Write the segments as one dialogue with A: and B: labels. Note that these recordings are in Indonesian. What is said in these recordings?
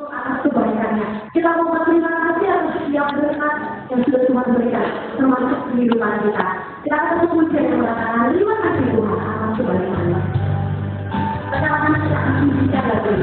A: atas kebaikannya. Kita mau berterima kasih atas setiap berkat yang sudah Tuhan berikan, termasuk kehidupan kita. Kita akan memuji dan mengatakan terima kasih Tuhan atas kebaikannya. Sekarang kita akan bicara lagi.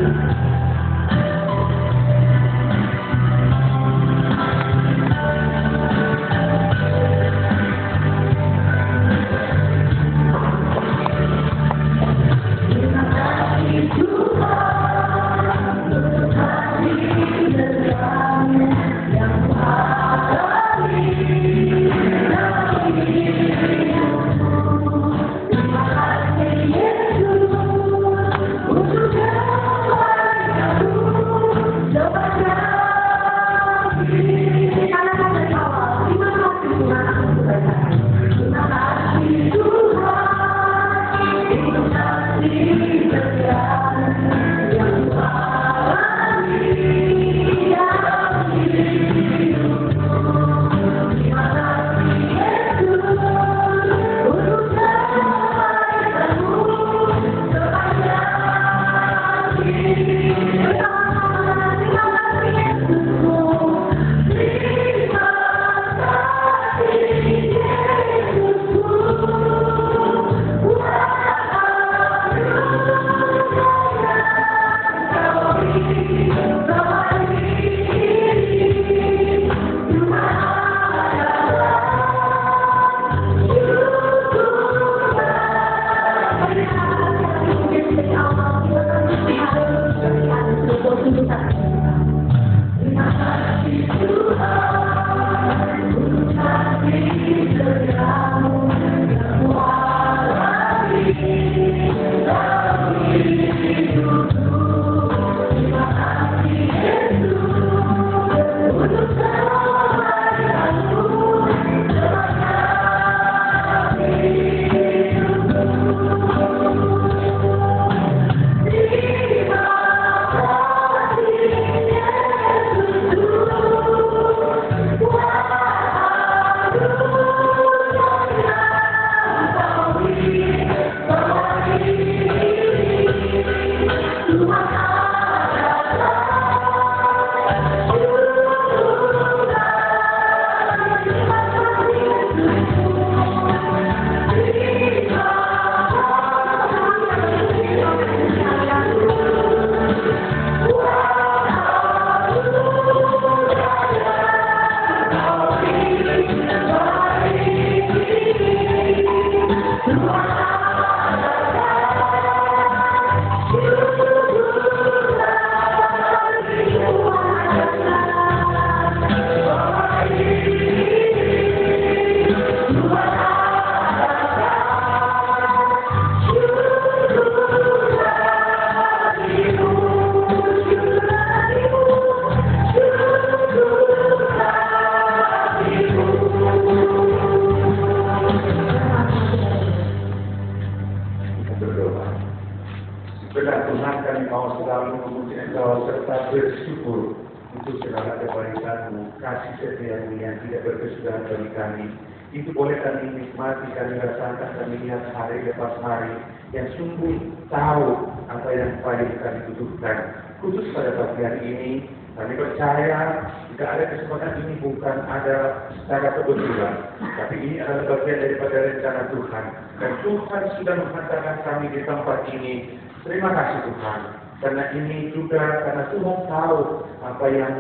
B: Berkat Tuhan kami mau selalu memuji Engkau serta bersyukur untuk segala kebaikan-Mu, kasih setiamu yang tidak berkesudahan bagi kami. Itu boleh kami nikmati, kami rasakan, kami lihat hari lepas hari yang sungguh tahu apa yang paling kami butuhkan. Khusus pada pagi hari ini, kami percaya jika ada kesempatan ini bukan ada secara kebetulan, tapi ini adalah bagian daripada rencana Tuhan. Dan Tuhan sudah menghantarkan kami di tempat ini. Terima kasih Tuhan, karena ini juga karena Tuhan tahu apa yang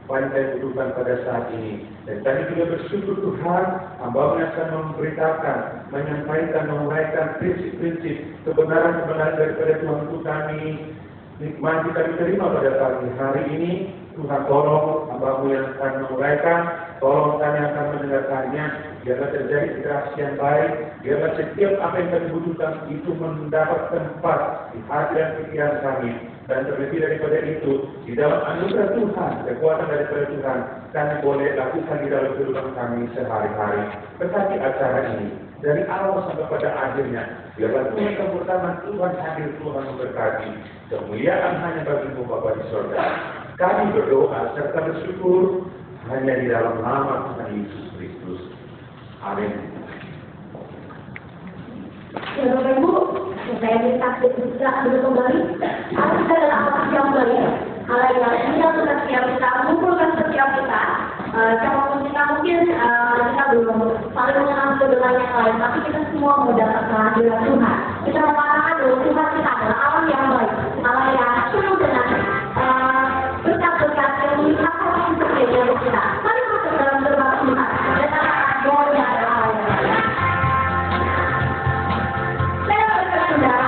B: paling kami butuhkan pada saat ini. Dan kami juga bersyukur Tuhan, hamba-Mu akan memberitakan, menyampaikan, menguraikan prinsip-prinsip kebenaran-kebenaran daripada Tuhan untuk kami nikmati, kami terima pada pagi hari ini. Tuhan tolong hamba-Mu yang akan menguraikan, tolong kami akan mendengarkannya. Biarlah terjadi interaksi yang baik, biarlah setiap apa yang kami butuhkan itu mendapat tempat di hati dan pikiran kami. Dan terlebih daripada itu, di dalam anugerah Tuhan, kekuatan daripada Tuhan, kami boleh lakukan di dalam kehidupan kami sehari-hari. Berkati acara ini, dari awal sampai pada akhirnya, biarlah Tuhan keberkahan Tuhan hadir, Tuhan memberkati. Kemuliaan hanya bagi-Mu Bapa di surga. Kami berdoa serta bersyukur hanya di dalam nama Tuhan Yesus Kristus. Amin.
A: Ya Bapak Ibu, saya minta kita duduk kembali. Harus adalah apa yang baik. mulai dari kita sudah siap, kita mengumpulkan setiap kita. Siapapun kita mungkin kita belum saling mengenal dengan yang lain, tapi kita semua mau dapat kehadiran Tuhan. Kita mengatakan dulu Tuhan kita adalah Allah yang baik, Allah yang penuh dengan berkat-berkat yang melimpahkan untuk kita. Mari masuk dalam gerbang Tuhan dan katakan doanya adalah Allah yang baik. Saya berkata saudara,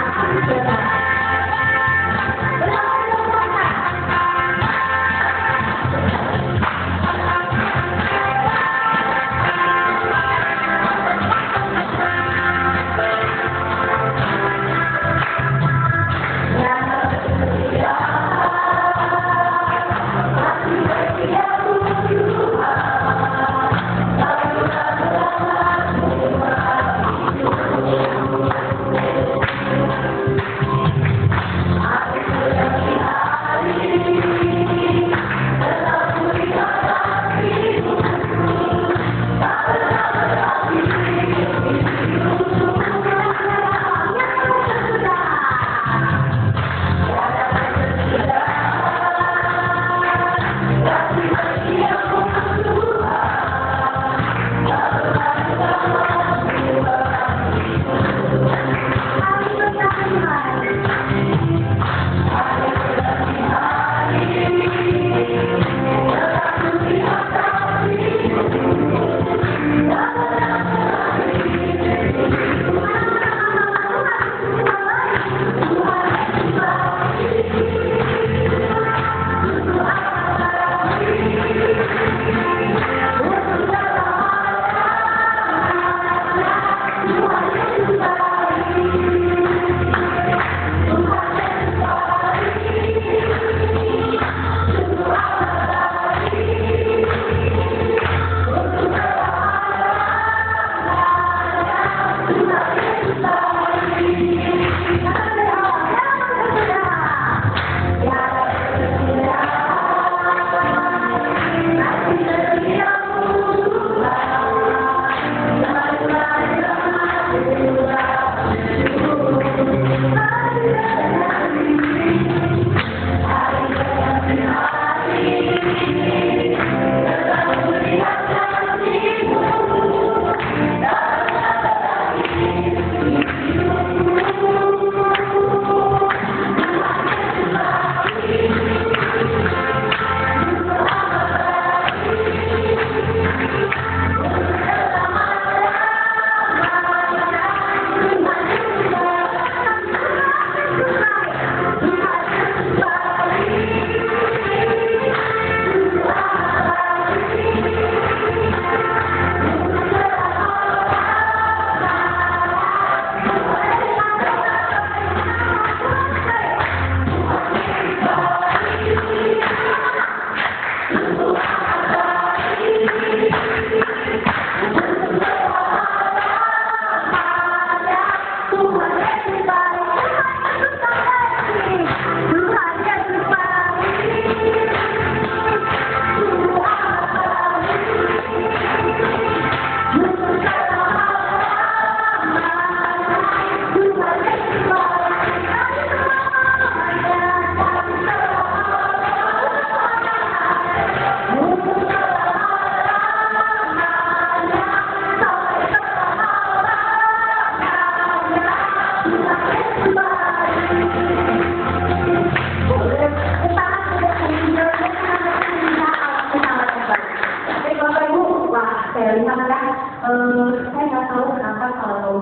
A: saya nggak tahu kenapa kalau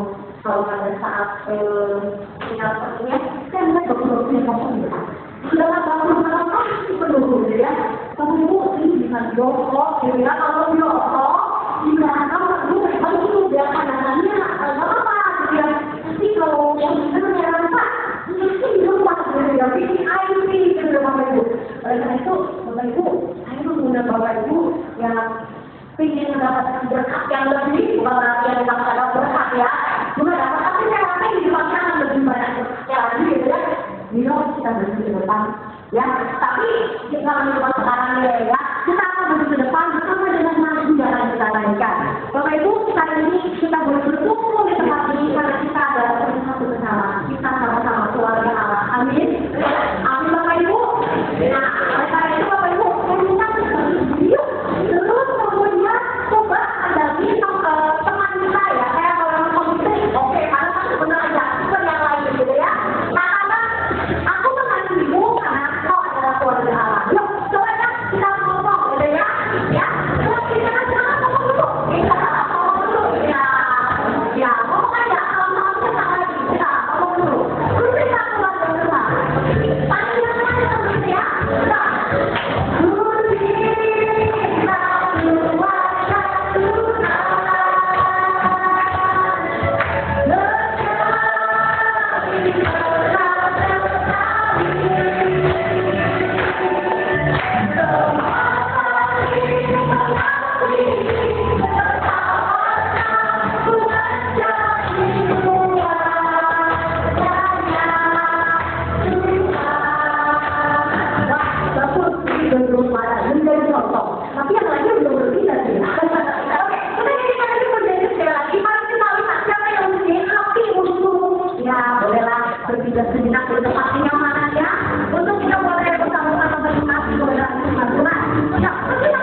A: pada saat final sepertinya saya melihat dokter-dokternya kosong gitu. Dalam bangun-bangun pasti penuh gitu ya. Tapi ibu ini bisa jongkok, gitu ya. Kalau jongkok, gimana kalau itu dia pandangannya nggak apa gitu ya. Tapi kalau yang benar yang apa, mesti jongkok gitu ya. Ini IUP gitu ya Bapak Ibu. Oleh karena itu, Bapak Ibu, saya mengundang Bapak Ibu yang ingin mendapatkan berkat yang lebih, bukan berarti yang dapatkan berkat ya, bukan dapat, tapi saya rasa ini dipaksakan lebih banyak berkatnya lagi gitu ya. Kita berhenti ke depan ya, tapi kita mencoba sekarang ya, kita akan berhenti ke depan bersama dengan maju yang akan kita mainkan. Bapak Ibu, kali ini kita boleh berkumpul di tempat ini karena kita adalah satu bersama, kita sama-sama keluarga Allah. Amin. Amin Bapak Ibu. Nah, belum marah, menjadi contoh. Tapi yang lainnya belum berbeda sih. Oke, kita jadi lagi menjadi sekali lagi. Mari kita lihat siapa yang menjadi happy untuk ya bolehlah berpindah sejenak ke tempat yang mana ya. Untuk kita boleh bersama-sama berkasih kepada Tuhan. Ya, kita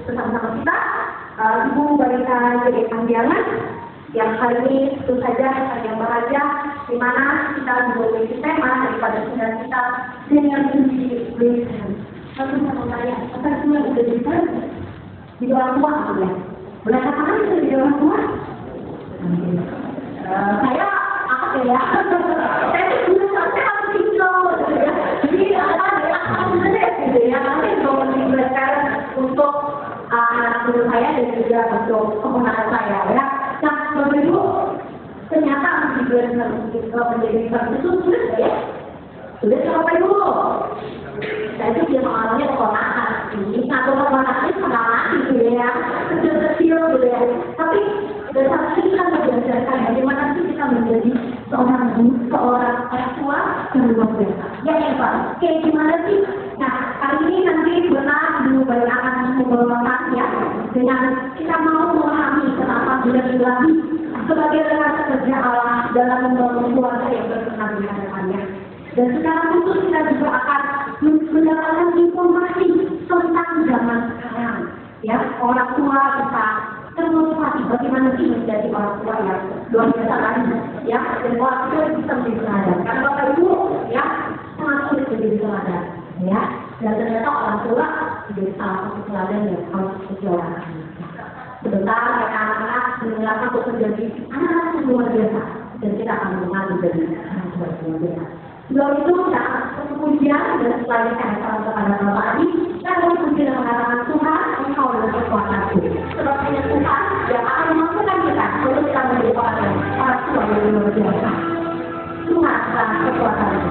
A: bersama-sama kita, Ibu Balita Jadi Panjangan, yang hari ini tentu saja hari yang bahagia, di mana kita memiliki tema daripada saudara kita, senior tinggi Wilson. Lalu saya mau tanya, apa semua udah jadi orang tua apa ya? Boleh katakan itu jadi orang tua? Saya apa ya? Saya sudah sampai harus tinggal, ya. Jadi ada gitu ya, nanti kalau diberikan untuk anak saya dan juga untuk keponakan saya ya. Nah, Bapak Ibu, ternyata diberikan menjadi itu sudah ya? Sudah Bapak Ibu? Saya itu dia mengalami keponakan ini, satu keponakan ini pengalaman gitu ya, kecil-kecil gitu ya. Tapi dasar ini kita belajarkan bagaimana sih kita menjadi seorang orang tua yang luar biasa. Ya Pak, kayak gimana sih? Nah, kali ini nanti benar Ibu Bayi akan membawakan ya, dengan kita mau memahami kenapa bulan-bulan sebagai rekan kerja Allah dalam membangun keluarga yang berkenan di hadapannya. Dan secara khusus kita juga akan mendapatkan informasi tentang zaman sekarang. Ya, orang tua kita termotivasi bagaimana sih menjadi orang tua yang luar biasa kan? Ya, dan orang tua bisa menjadi teladan. Karena Bapak Ibu, ya, sangat sulit menjadi teladan. Ya, dan ternyata orang tua menjadi salah satu teladan yang harus dijalankan. Sebentar, mereka anak-anak mendengarkan untuk menjadi anak-anak yang luar biasa. Dan kita akan mengenal menjadi anak luar biasa. Sebelum itu, kita akan pujian dan setelah saya salam kepada Bapak Adi, saya akan pujian dan mengatakan Tuhan, Engkau adalah kekuatanku. Sebabnya Tuhan yang akan memasukkan kita untuk kita menjadi orang tua yang luar biasa. Tuhan adalah kekuatanku.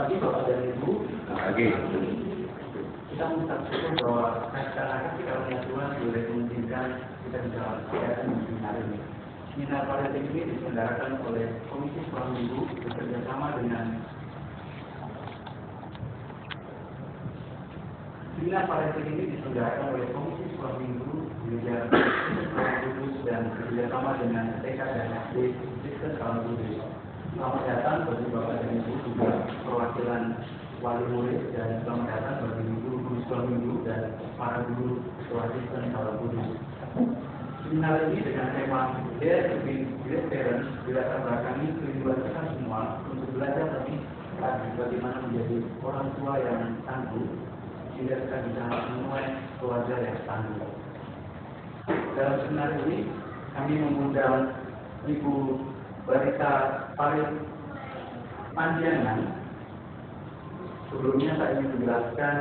C: pagi Bapak dan Ibu.
B: Lagi.
C: Kita mengucapkan bahwa masyarakat kita punya Tuhan boleh mengizinkan kita bisa melaksanakan seminar ini. Seminar pada ini diselenggarakan oleh Komisi Sekolah Minggu bekerjasama dengan Seminar pada ini diselenggarakan oleh Komisi Sekolah Minggu Gereja Kudus dan bekerjasama dengan TK dan SD Kristen Kawan Kudus. Selamat datang bagi Bapak dan Ibu juga perwakilan wali murid dan selamat datang bagi guru sekolah minggu dan para guru sekolah Kristen Kawan Kudus. Seminar ini dengan tema Dare to be Great Parents dilatar belakangi kerinduan kita semua untuk belajar lebih lagi bagaimana menjadi orang tua yang tangguh sehingga kita bisa menuai keluarga yang tangguh. Dalam seminar ini kami mengundang Ibu Barita Farid Panjangan. Sebelumnya saya ingin menjelaskan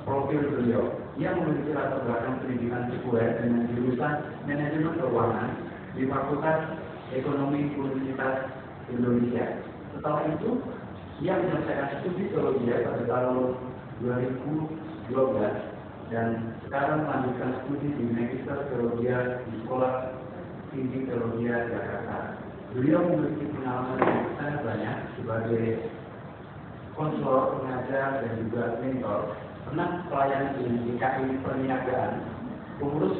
C: profil beliau. Ia memiliki latar belakang pendidikan sekuler dengan jurusan Manajemen Keuangan di Fakultas Ekonomi Universitas Indonesia. Setelah itu, ia menyelesaikan studi teologi pada tahun 2012 dan sekarang melanjutkan studi di Magister Teologi di Sekolah Tinggi Teologi Jakarta. Beliau memiliki pengalaman yang sangat banyak sebagai konselor, pengajar, dan juga mentor. Pernah pelayanan di DKI Perniagaan, pengurus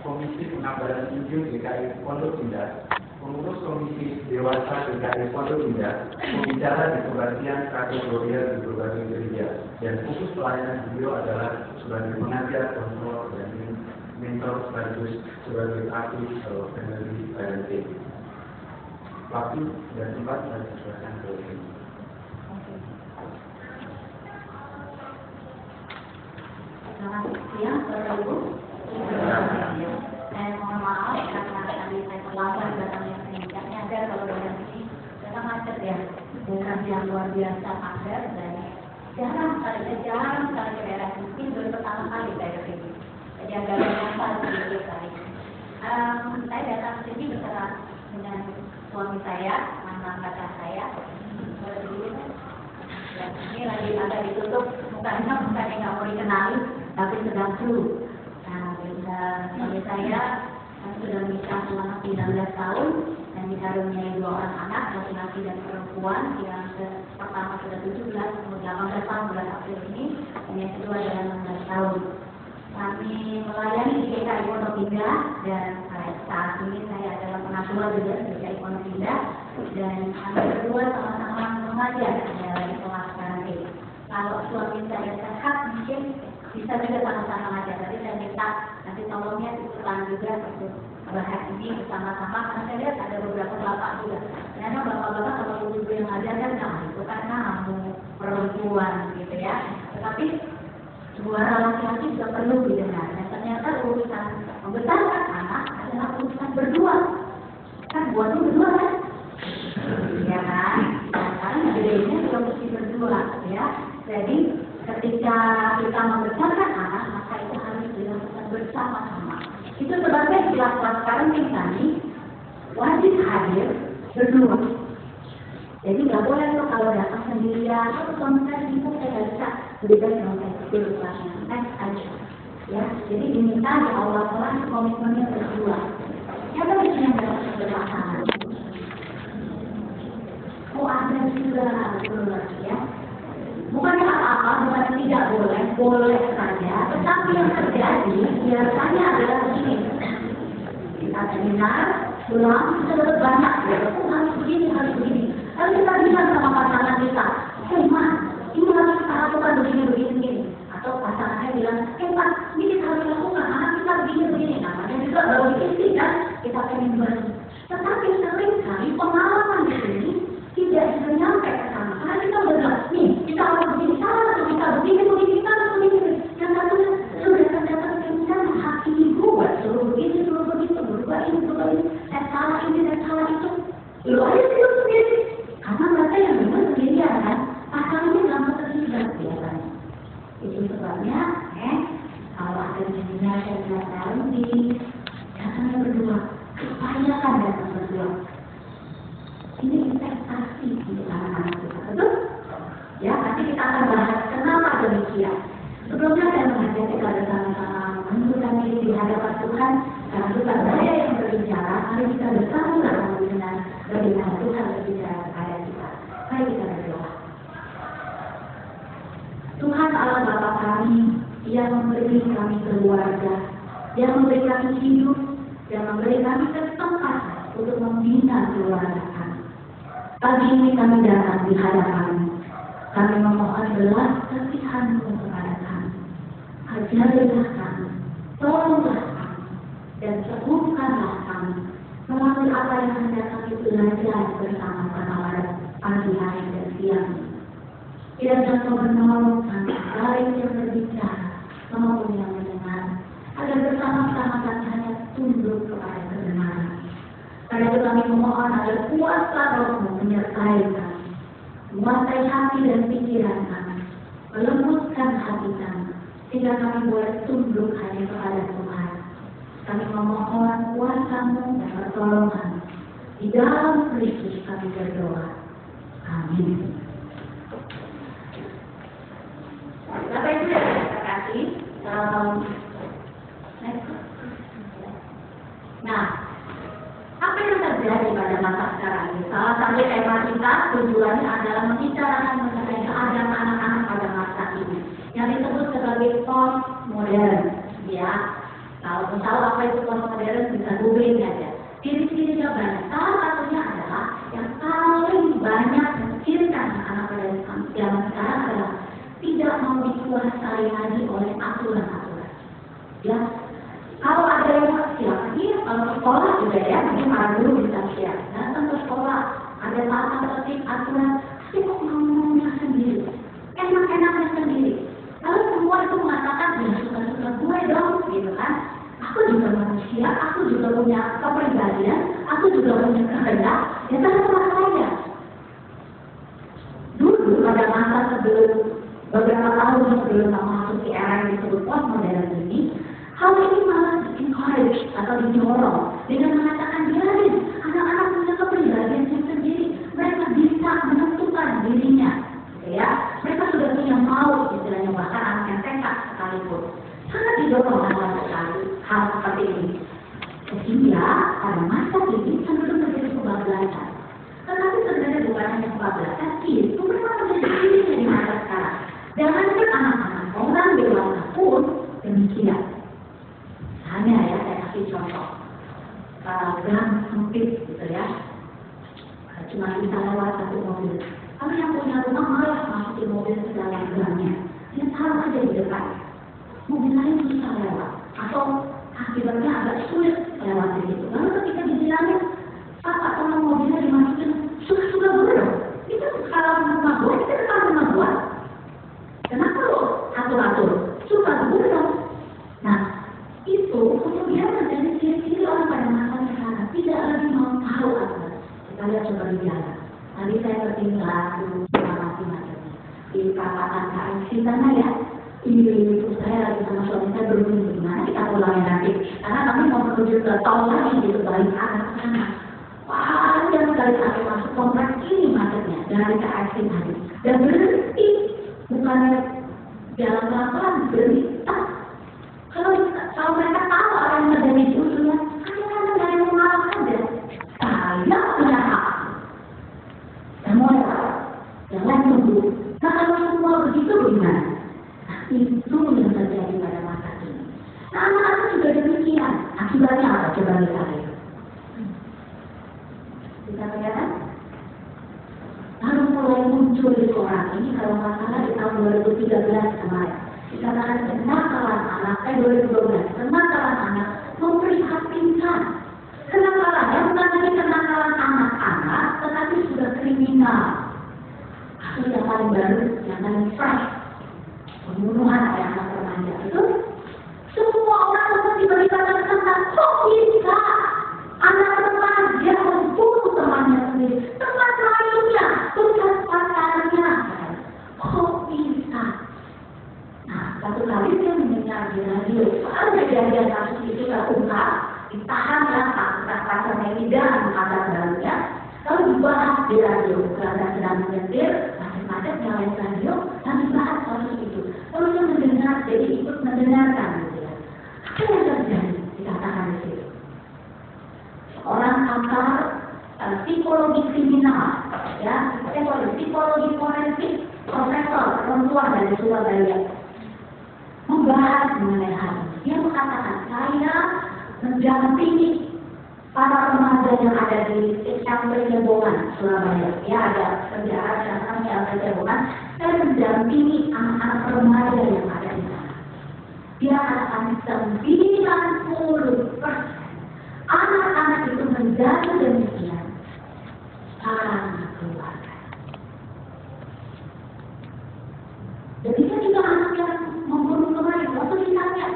C: Komisi Pengabaran Injil DKI Pondok Indah, pengurus Komisi Dewasa DKI Pondok Indah, pembicara di kebaktian kategori di berbagai gereja, dan fokus pelayanan beliau adalah sebagai pengajar, konselor, dan mentor sekaligus sebagai ahli family parenting. Waktu dan tempat saya sesuaikan ke ini.
A: Selamat siang, Bapak Ibu. Saya mohon maaf karena tadi saya terlambat datangnya tidak nyadar kalau dalam ini datang macet ya, dengan yang luar biasa padat dan jarang sekali ke daerah mungkin baru pertama kali saya kesini. Jadi agak lupa sedikit kali. Saya datang ke sini bersama dengan suami saya, mantan pacar saya. Ini lagi agak ditutup mukanya nggak mau dikenali, tapi sedang flu. Nah, suami saya sudah menikah selama 19 tahun dan dikaruniai 2 orang anak, laki-laki dan perempuan. Yang pertama sudah 17, 18 tahun bulan April ini, dan yang kedua adalah 16 tahun. Kami melayani di DKI Pondok Indah dan saat ini saya adalah pengatua juga di DKI Pondok Indah dan kami berdua sama-sama mengajar di kelas parenting. Kalau suami saya sehat mungkin bisa juga sama-sama mengajar, tapi saya minta nanti tolongnya ikutan juga untuk bahas ini bersama-sama karena saya lihat ada beberapa bapak juga. Karena bapak-bapak kalau ibu yang ngajar kan itu kan kamu perempuan gitu ya. Tetapi suara laki-laki juga perlu didengar. Dan ternyata urusan membesarkan anak adalah urusan berdua. Kan buatnya berdua kan? Ya kan? Karena gedenya juga mesti berdua ya. Jadi ketika kita membesarkan anak, maka itu harus dilakukan bersama-sama. Itu sebabnya di kelas parenting kami wajib hadir berdua. Jadi nggak boleh tuh kalau datang sendirian, suami saya bingung saya nggak bisa, lebih baik kalau saya kecil kelasnya, next aja. Ya, jadi diminta di awal kelas komitmennya berdua. Yang penting yang dapat berpasangan. Oh ada juga ya. Bukan apa-apa, bukan tidak boleh, boleh saja. Tetapi yang terjadi biasanya adalah begini. Kita seminar, pulang, kita dapat banyak. Ya, harus begini, harus begini. Lalu kita bilang sama pasangan kita, Mas, ini harus kita lakukan begini. Atau pasangannya bilang, Pak, ini kita harus lakukan, anak kita begini. Namanya juga baru diisi kan, kita pengen berhenti. Tetapi seringkali pengalaman di sini tidak bisa nyampe ke sana. Karena kita udah bilang, nih, kita harus begini, atau kita begini, kita harus begini. Yang satunya sudah datang ke kita menghakimi gue, suruh begini, suruh begitu, berubah ini. Saya salah ini, saya salah itu. Lu aja sih sendiri. Karena mereka yang benar sendirian kan, pasalnya gampang terlibat biasanya. Itu sebabnya, kalau ada seminar parenting, datangnya berdua, upayakan datang berdua. Ini investasi untuk anak-anak kita, betul? akan bahas kenapa demikian. Sebelumnya saya mengajak kita bersama-sama menundukkan diri di hadapan Tuhan, karena bukan saya yang berbicara, mari kita bersama-sama mendengar bagaimana Tuhan berbicara kepada kita. Mari kita berdoa. Tuhan Allah Bapa kami, yang memberi kami keluarga, yang memberi kami hidup, yang memberi kami kesempatan untuk membina keluarga kami. Pagi ini kami datang di hadapan-Mu. Kami memohon belas kasihan-Mu kepada kami. Ajarilah kami, tolonglah kami, dan sembuhkanlah kami melalui apa yang hendak kami belajar bersama-sama pada pagi hari dan siang ini. Kiranya Kau menolong kami, baik yang berbicara maupun yang mendengar, agar bersama-sama kami hanya tunduk kepada kebenaran. Karena itu kami memohon agar kuasa Roh-Mu menyertai kami, menguasai hati dan pikiran kami, melembutkan hati kami, sehingga kami boleh tunduk hanya kepada Tuhan. Kami memohon kuasa-Mu dan pertolongan. Di dalam Kristus kami berdoa. Amin. Bapak Ibu yang terkasih, nah, apa yang terjadi pada masa sekarang ini? Salah satu tema kita tujuannya adalah membicarakan mengenai keadaan anak-anak pada masa ini, yang disebut sebagai postmodern. Ya, kalau mau tahu apa itu postmodern bisa googling aja. Ciri-cirinya banyak. Salah satunya adalah yang paling banyak mencirikan anak-anak pada zaman sekarang adalah tidak mau dikuasai lagi oleh aturan-aturan. Ya, kalau ada yang siap, kalau sekolah juga ya, mungkin para guru bisa siap. Datang ke sekolah, ada tata tertib aturan, tapi kok ngomongnya sendiri, enak-enaknya sendiri. Lalu semua itu mengatakan, ya suka-suka gue dong, gitu kan? Aku juga manusia, aku juga punya kepribadian, aku juga punya kehendak, ya terserah saya. Dulu pada masa sebelum beberapa tahun sebelum memasuki era yang disebut postmodern ini, hal ini malah di-encourage atau didorong dengan mengatakan biarin anak-anak punya kepribadian yang sendiri, mereka bisa menentukan dirinya, ya. Mereka sudah punya mau, istilahnya bahkan anak yang TK sekalipun. Sangat didorong hal seperti ini. Sehingga pada masa ini cenderung terjadi kebablasan. Tetapi sebenarnya bukan hanya kebablasan, itu memang menjadi dirinya di masa sekarang. Jangankan anak-anak, orang dewasa pun demikian. Hanya ya, saya kasih contoh. Gang sempit gitu ya. Cuma bisa lewat satu mobil. Tapi yang punya rumah malah masukin mobil ke dalam gangnya. Dia taruh aja di depan. Mobil lain bisa lewat. Atau akibatnya agak sulit lewat di situ. Lalu ketika dibilangin, Pak, tolong mobilnya dimasukin, suka-suka belum? Itu kalau rumah gua, itu depan rumah gua. Kenapa lo atur-atur? Suka belum? Nah, itu kemudian menjadi ciri-ciri orang pada masa sekarang tidak lagi mau tahu aturan. Kita lihat coba di jalan. Tadi saya bertinggal macam-macam di perapatan KFC sana ya. Ibu saya lagi sama suami saya berunding gimana kita pulangnya nanti. Karena kami mau menuju ke tol lagi gitu balik arah ke sana. Panjang sekali kami masuk komplek ini macetnya dari KFC tadi. Dan berhenti, bukannya jalan pelan-pelan berhenti. Kalau mereka tahu apa yang terjadi di ujungnya, kadang-kadang dari mengalah aja. Saya punya hak. Jangan tunggu. Nah kalau semua begitu bagaimana? Nah itu yang terjadi pada masa ini. Nah anak-anak juga demikian. Akibatnya apa? Coba lihat. Bisa kelihatan? Lalu mulai muncul di orang ini kalau nggak salah di tahun 2013 kemarin. Dikatakan kenakalan anak, 2012, kenakalan anak memprihatinkan. Kenakalannya bukan lagi kenakalan anak-anak, tetapi sudah kriminal. Kasus yang paling baru, yang paling fresh, pembunuhan oleh anak remaja itu, semua orang tiba-tiba dikatakan tentang kok bisa anak remaja membunuh temannya sendiri, teman lainnya, bekas pacarnya, kok bisa? Nah, satu kali dia mendengar di radio, soal kejadian kasus itu terungkap, ditahan ya, pasarnya tidak, ada barunya, lalu dibahas di radio, karena sedang menyetir, macam-macam nyalain radio, kami bahas soal itu. Kalau dia mendengar, jadi ikut mendengarkan gitu ya. Apa yang terjadi dikatakan di situ? Seorang pakar psikologi kriminal, ya, psikologi forensik, profesor perempuan dari Surabaya, membahas mengenai hal ini. Dia mengatakan, saya mendampingi para remaja yang ada di SMP Cebongan, Surabaya. Ya, ada penjara SMP Cebongan. Saya mendampingi anak-anak remaja yang ada di sana. Dia katakan 90% anak-anak itu menjadi demikian karena keluarga. Demikian juga anak yang membunuh kemarin. Waktu ditanya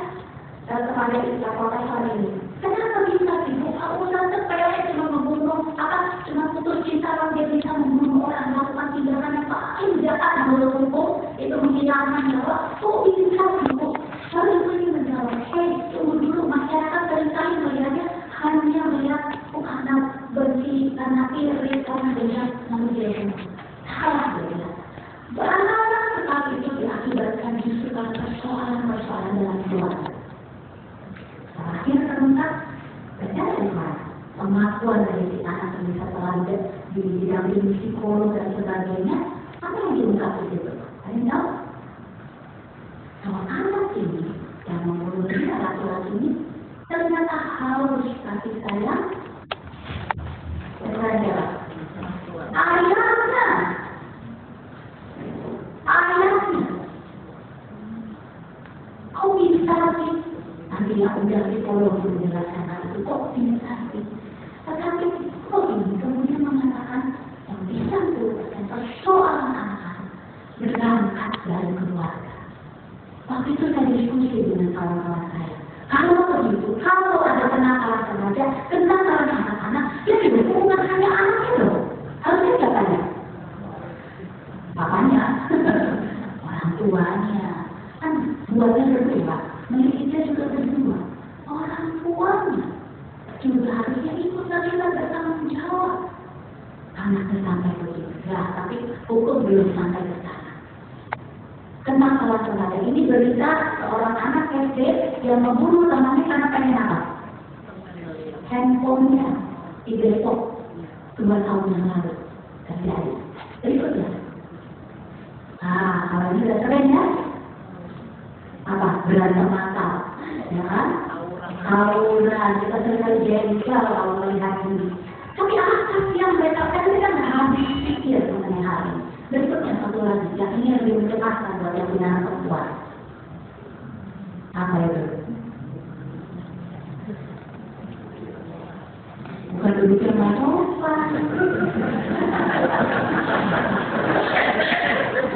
A: kepada Islam profesor ini, kenapa bisa ibu urusan sepele cuma membunuh, cuma putus cinta kalau dia bisa membunuh orang, melakukan tindakan yang paling jahat menurut hukum, itu menghilangkan nyawa. Kok bisa ibu? Lalu ibu ini menjawab, tunggu dulu, masyarakat seringkali melihatnya hanya melihat karena benci, karena iri, karena dia manusia yang salah dia. Banyak sekali itu diakibatkan justru karena persoalan-persoalan dalam keluarga. Terakhir terungkap berdasarkan pengakuan dari si anak yang bisa terlalu di bidang psikolog dan sebagainya. Apa yang diungkap di situ? Ada yang tahu? Kalau anak ini yang membunuh dia, laki-laki ini ternyata harus kasih sayang kepada ayahnya. Kok bisa sih? Nanti aku bilang psikolog menjelaskan hal itu, kok bisa sih? Tetapi kok ini kemudian mengatakan yang bisa menyebabkan persoalan anak-anak berangkat dari keluarga. Waktu itu saya diskusi dengan kawan-kawan saya. Kalau begitu, kalau ada kenakalan remaja, kenakalan anak-anak, ya tidak bukan hanya anaknya loh. Harusnya siapanya? Bapaknya, orang tuanya. Kan buahnya berdua, miliknya juga berdua. Orang tuanya juga harusnya ikut terlibat bertanggung jawab. Anaknya sampai begitu, ya, tapi hukum belum sampai ke sana. Kenakalan remaja ini berita seorang anak SD yang membunuh temannya karena pengen apa? Handphonenya di Depok 2 tahun yang lalu terjadi. Berikutnya, kalau ini sudah keren ya, apa? Berantem massal, ya kan? Tawuran, kita sering jengkel kalau melihat ini. Tapi apa sih yang mereka kan habis pikir mengenai hal ini. Berikutnya satu lagi, yang ini lebih mencemaskan buat yang punya anak perempuan. Apa itu? Bukan duduk yang sopan.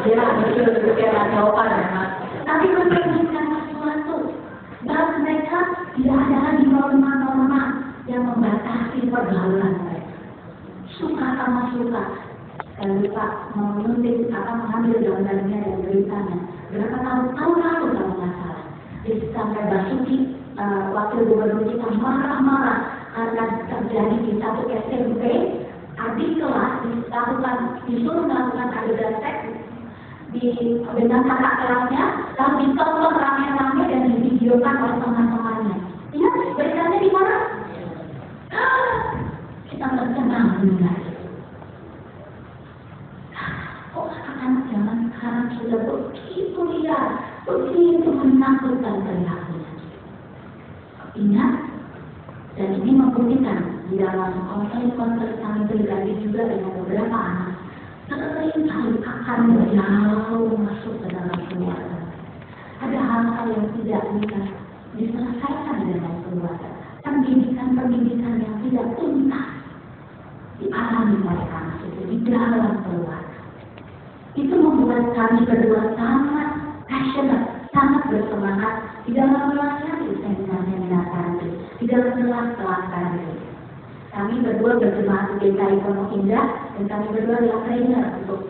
A: Ya, betul duduk yang sopan, ya. Tapi mencerminkan sesuatu. Dan mereka tidak ada lagi norma-norma yang membatasi pergaulan mereka. Suka sama suka. Lupa mengambil gambarnya dan beritanya. Berapa tahun lalu kalau nggak salah, sampai Basuki wakil gubernur kita marah-marah karena terjadi di satu SMP, adik kelas disuruh melakukan adegan seks dengan kakak kelasnya, lalu ditonton rame-rame dan divideokan oleh teman-temannya. Ingat beritanya di mana? Kita tercengang mendengar. Kok anak-anak zaman sekarang sudah begitu liar, begitu menakutkan perilakunya. Ingat, dan ini membuktikan di dalam konflik kami pribadi juga dengan beberapa anak, sering kali akan jauh masuk ke dalam keluarga. Ada hal-hal yang tidak bisa diselesaikan dengan keluarga. Pendidikan yang tidak tuntas dialami oleh anak itu di dalam keluarga. Itu membuat kami berdua sangat passionate, sangat bersemangat di dalam melaksanakan seminar tadi, di dalam kelas tadi. Kami berdua berjemaah di DKI Pondok Indah dan kami berdua adalah trainer untuk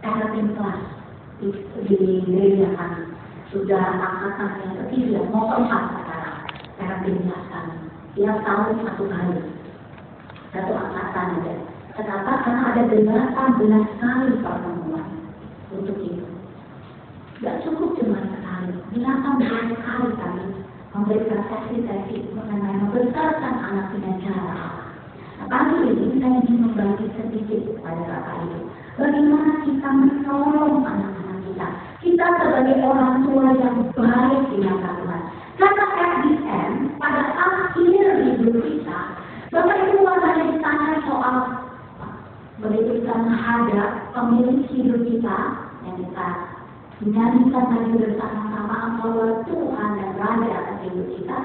A: parenting class di gereja kami. Sudah angkatan yang ketiga, mau keempat sekarang parenting class kami. Tiap tahun 1 kali, 1 angkatan aja. Kenapa? Karena ada 18 kali pertemuan untuk itu. 18 kali kami memberikan sesi-sesi mengenai membesarkan anak dengan cara apa. Nah, pagi ini saya ingin membagi sedikit kepada Bapak Ibu. Bagaimana kita menolong anak-anak kita. Kita sebagai orang tua yang baik di mata Tuhan. Karena at the end, pada akhir hidup kita, Bapak Ibu hanya ditanya soal begitu kita menghadap pemilik hidup kita yang kita menyanyikan lagi bersama-sama bahwa Tuhan dan Raja atas hidup kita.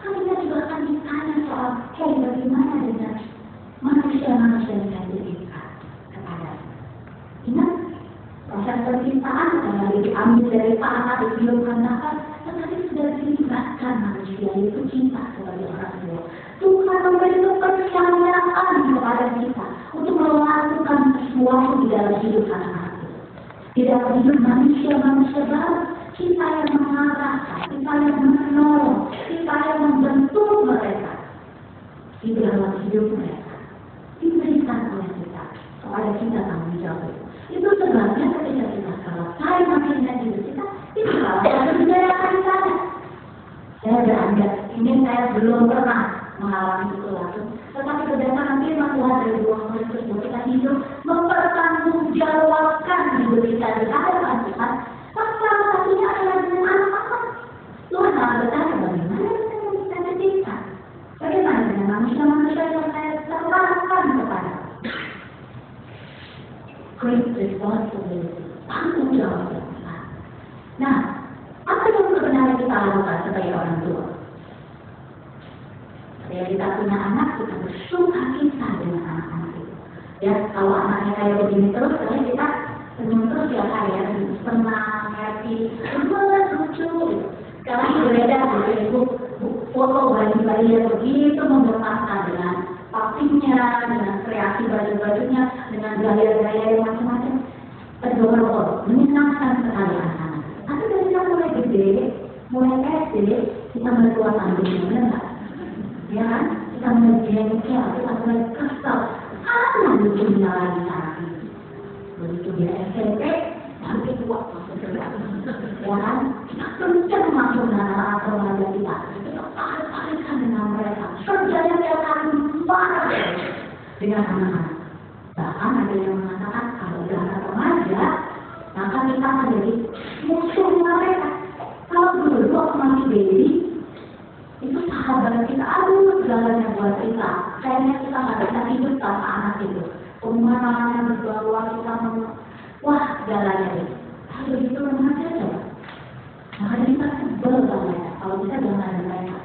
A: Kita juga akan ditanya soal, bagaimana dengan manusia-manusia yang diberikan kepada. Ingat, proses penciptaan yang diambil dari tanah dihidupkan nafas, tetapi sudah dilibatkan manusia itu cinta sebagai orang tua. Tuhan memberi kepercayaan kepada kita untuk melakukan sesuatu di dalam hidup anak-anak. Di dalam hidup manusia-manusia baru, kita yang mengarahkan, kita yang menolong, kita yang membentuk mereka di dalam hidup mereka. Diberikan oleh kita, kepada kita tanggung jawab. Itu sebabnya ketika kita selesai makinnya hidup kita, itu salah satu kejayaan saya. Saya beranggap, ini saya belum pernah mengalami itu langsung. Tetapi berdasarkan firman Tuhan dari 2 Korintus bahwa kita hidup mempertanggungjawabkan hidup kita di hadapan Tuhan. Maka salah satunya adalah dengan anak-anak. Tuhan akan bertanya bagaimana kita ciptakan, bagaimana dengan manusia-manusia yang saya serahkan kepada. Great responsibility, tanggung jawab yang besar. Nah, apa yang sebenarnya kita lakukan sebagai orang tua? Ya, kita punya anak, kita bersuka cita dengan anak-anak itu. Ya, kalau anaknya kayak begini terus, kita senyum terus ya kayak senang, happy, lucu. Sekarang beredar di Facebook foto bayi-bayi yang begitu menggemaskan dengan pastinya, dengan kreasi baju-bajunya, dengan gaya-gaya yang macam-macam. Adorable, menyenangkan sekali anak-anak. Tapi ketika mulai gede, mulai SD, kita mertua tandingnya, benar nggak? Ya kan? Kita mulai jengkel, kita mulai kesel. Anak lucunya lagi saat ini. Begitu dia SMP, sampai tua masuk kerja. Ya kan? Kita kencang masuk dalam atau remaja kita. Kita tarik-tarikan dengan mereka. Kerjanya tiap hari marah dengan anak-anak. Bahkan ada yang mengatakan kalau udah anak remaja, maka kita menjadi musuhnya mereka. Kalau dulu waktu masih baby, itu sahabat kita, aduh segalanya buat kita. Kayaknya kita nggak bisa hidup tanpa anak itu. Kemana-mana berbawa kita wah segalanya itu. Kalau begitu remaja aja. Makanya kita sebel banget. Kalau bisa jangan ada mereka.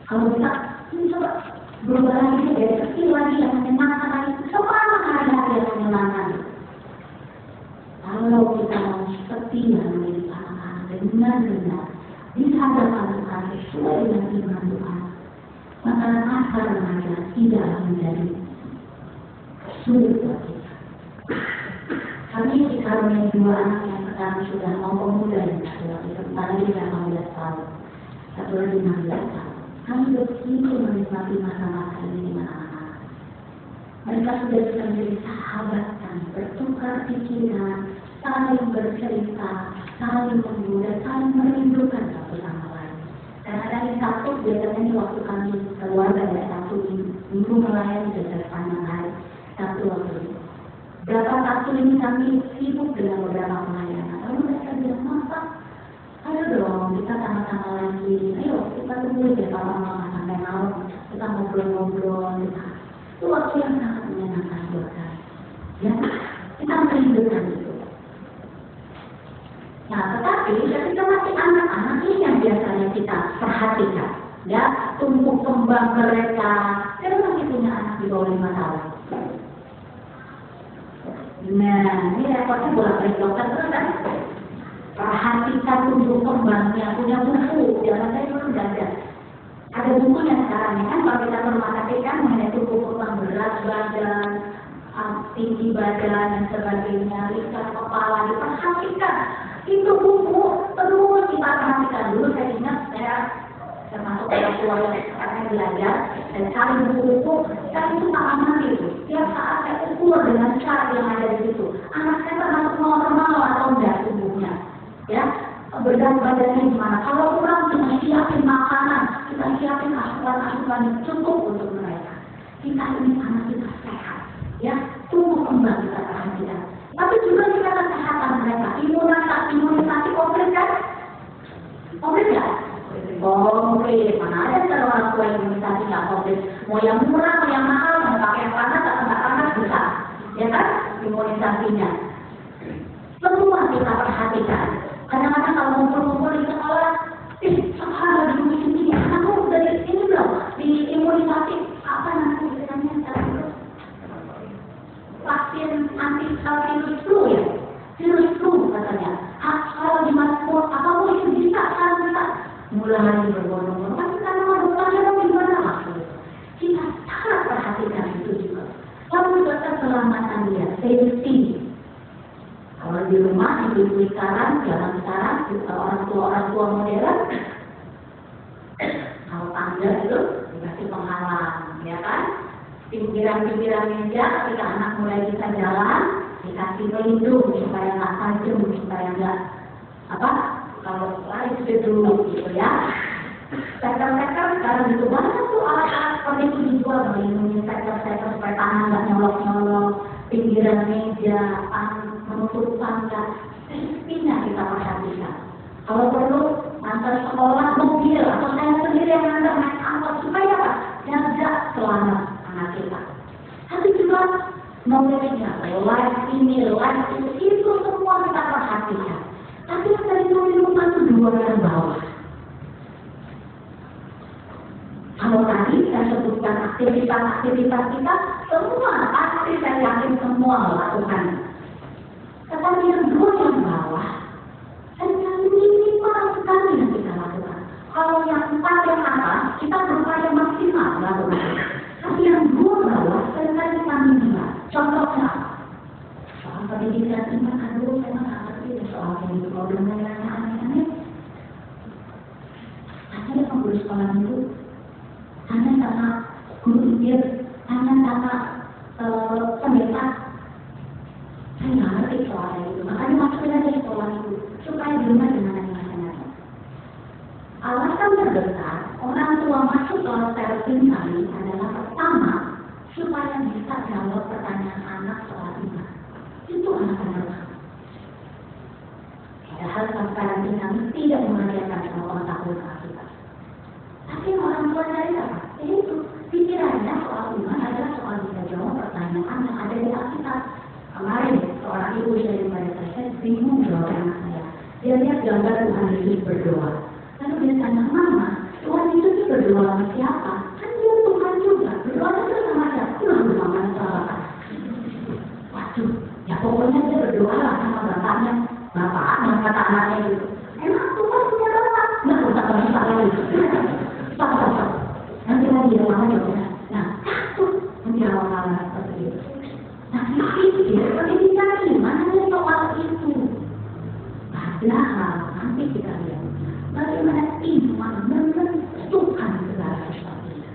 A: Kalau bisa, ini coba berubah lagi dari kecil lagi yang menyenangkan lagi. Semua hari-hari yang menyenangkan. Kalau kita mau setia menjadi anak-anak benar-benar di hadapan Tuhan sesuai dengan firman Tuhan, maka masa remaja tidak menjadi sulit buat kita. Kami dikaruniai 2 anak yang sekarang sudah mau pemuda dan satu lagi lagi 15 tahun, satu lagi 16 tahun. Kami begitu menikmati masa-masa ini dengan anak-anak. Mereka sudah bisa menjadi sahabat kami, bertukar pikiran, saling bercerita, saling mengguna, saling merindukan satu sama lain. Dan ada yang satu biasanya waktu kami keluar dari satu minggu melayani dari sepanjang hari, satu waktu itu. Berapa waktu ini kami sibuk dengan beberapa pelayanan. Lalu mereka bilang, masa? Ayo dong, kita sama-sama lagi. Ayo, kita tunggu ya kalau mama sampai malam. Kita ngobrol-ngobrol. Itu waktu yang sangat menyenangkan buat kami. Ya, kita merindukan itu. Nah, tetapi ketika masih anak-anak ini yang biasanya kita perhatikan, ya, tumbuh kembang mereka. Kita masih punya anak di bawah 5 tahun. Nah, ini repotnya bolak-balik dokter terus kan? Perhatikan tumbuh kembangnya, punya buku. Jangan saya dulu nggak ada. Ada bukunya sekarang ya kan? Kalau kita rumah sakit kan mengenai tumbuh kembang berat badan, tinggi badan dan sebagainya, lihat kepala diperhatikan. Itu buku terus kita perhatikan dulu. Saya ingat saya termasuk orang tua yang sekarang belajar dan cari buku-buku. Saya itu tak amati itu. Tiap saat saya ukur dengan cara yang ada di situ. Anak saya termasuk normal atau enggak tubuhnya, ya bergambar belajarnya gimana? Kalau kurang cuma siapin makanan, kita siapin asupan-asupan yang cukup untuk mereka. Kita ingin anak kita sehat, ya, tumbuh kembang kita perhatikan. Tapi juga kita kesehatan mereka, imunisasi komplit kan? Komplit ya? Komplit. Mana ada kalau orang tua imunisasi nggak komplit? Mau yang murah, mau yang mahal, mau pakai yang panas atau nggak panas bisa, ya kan? Imunisasinya. Semua kita perhatikan. Kadang-kadang kalau ngumpul-ngumpul di sekolah, sekolah lagi begini, aku dari ini belum di imunisasi apa nanti istilahnya sekarang? Vaksin anti virus flu ya, virus flu katanya. Kalau di Masmur, apapun itu bisa, bisa. Mulai berbondong-bondong, tapi karena dokternya gimana langsung. Kita sangat perhatikan itu juga. Lalu juga keselamatan dia, safety. Kalau di rumah, ibu-ibu sekarang, zaman sekarang, orang tua modern, kalau tangga itu dikasih penghalang, ya kan? Pinggiran-pinggiran meja, ketika anak mulai bisa jalan, dikasih pelindung supaya nggak tajam, supaya nggak kalau lari sudah dulu gitu ya. Sektor-sektor sekarang itu banyak tuh alat-alat seperti itu dijual, melindungi sektor-sektor supaya tangan nggak nyolok-nyolok, pinggiran meja, menutup tangga, pastinya kita perhatikan. Kalau perlu antar sekolah mobil atau saya sendiri yang antar naik angkot supaya apa? Jaga selamat anak kita. Tapi juga mobilnya, live ini, live itu semua kita perhatikan. Tapi yang tadi rumah itu dua yang bawah. Kalau tadi saya sebutkan aktivitas kita, semua pasti saya yakin semua melakukan. Tetapi yang dua yang bawah, hanya minimal sekali yang kita lakukan. Kalau yang 4 yang atas, kita berupaya maksimal melakukan. Tapi yang dua bawah, seringkali kita minimal. Contohnya apa? Soal pendidikan iman, aduh, saya nggak ngerti soal ini. Kalau dengar yang aneh-aneh, hanya sama guru sekolah itu, hanya sama guru indir, hanya sama pendeta. Saya nggak ngerti soalnya itu, makanya masukin aja sekolah itu supaya di rumah gimana macam-macam. Alasan terbesar orang tua masuk ke parenting kami adalah pertama supaya bisa jawab pertanyaan anak soal iman. Itu anak-anak kami. Padahal parenting kami tidak mengajarkan soal pengetahuan kita. Tapi orang tua dari apa? Itu pikirannya soal iman adalah soal bisa jawab pertanyaan yang ada di Alkitab. Kemarin seorang ibu dari saya bingung jawab anak saya. Dia lihat gambar Tuhan Yesus berdoa. Lalu dia tanya, Mama, Tuhan Yesus berdoa sama siapa? Kan dia Tuhan juga. Berdoa itu sama siapa? Lalu Mama salah. Waduh, ya pokoknya dia berdoa lah sama bapaknya. Bapak yang kata anaknya itu. Emang Tuhan punya bapak? Nggak usah bagi saya itu. Stop. Nanti lagi dia Mama jawabnya. Nah, takut menjawab hal seperti itu. Nah, dipikir, pendidikan iman hanya soal itu. Padahal, nanti kita lihat bagaimana iman menentukan segala sesuatunya.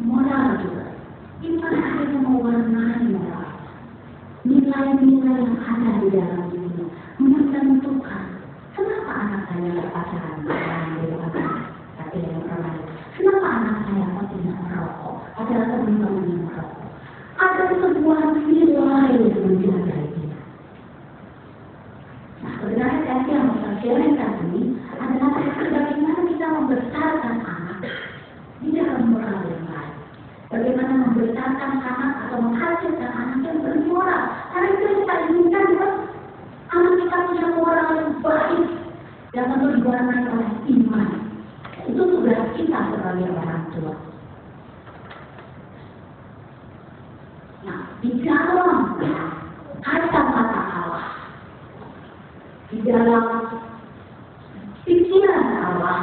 A: Moral juga. Iman akhirnya mewarnai moral. Nilai-nilai yang ada di dalam dirinya menentukan kenapa anak saya nggak pacaran tapi yang perempuan. Kenapa anak saya kok tidak merokok? Adalah teman-teman yang merokok. Ada sebuah nilai yang menjaga dia. Nah, sebenarnya saya yang mau sharingkan ini adalah bagaimana kita membesarkan anak di dalam moral yang baik. Bagaimana membesarkan anak atau menghasilkan anak yang bermoral. Karena itu kita inginkan juga anak kita punya moral yang baik dan tentu diwarnai oleh iman. Itu tugas kita sebagai orang tua. Nah, di dalam kata-kata Allah, di dalam pikiran Allah,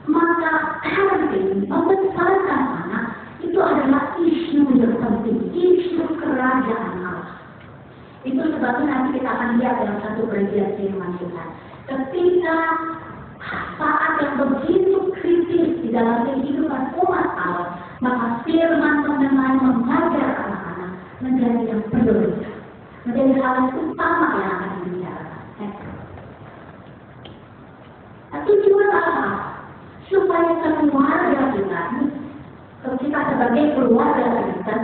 A: maka parenting membesarkan anak itu adalah isu yang penting, isu kerajaan Allah. Itu sebabnya nanti kita akan lihat dalam satu bagian firman Tuhan. Ketika saat yang begitu kritis di dalam kehidupan umat Allah, maka firman mengenai mengajar anak-anak menjadi yang prioritas, menjadi hal yang utama yang akan dibicarakan. keluarga kita,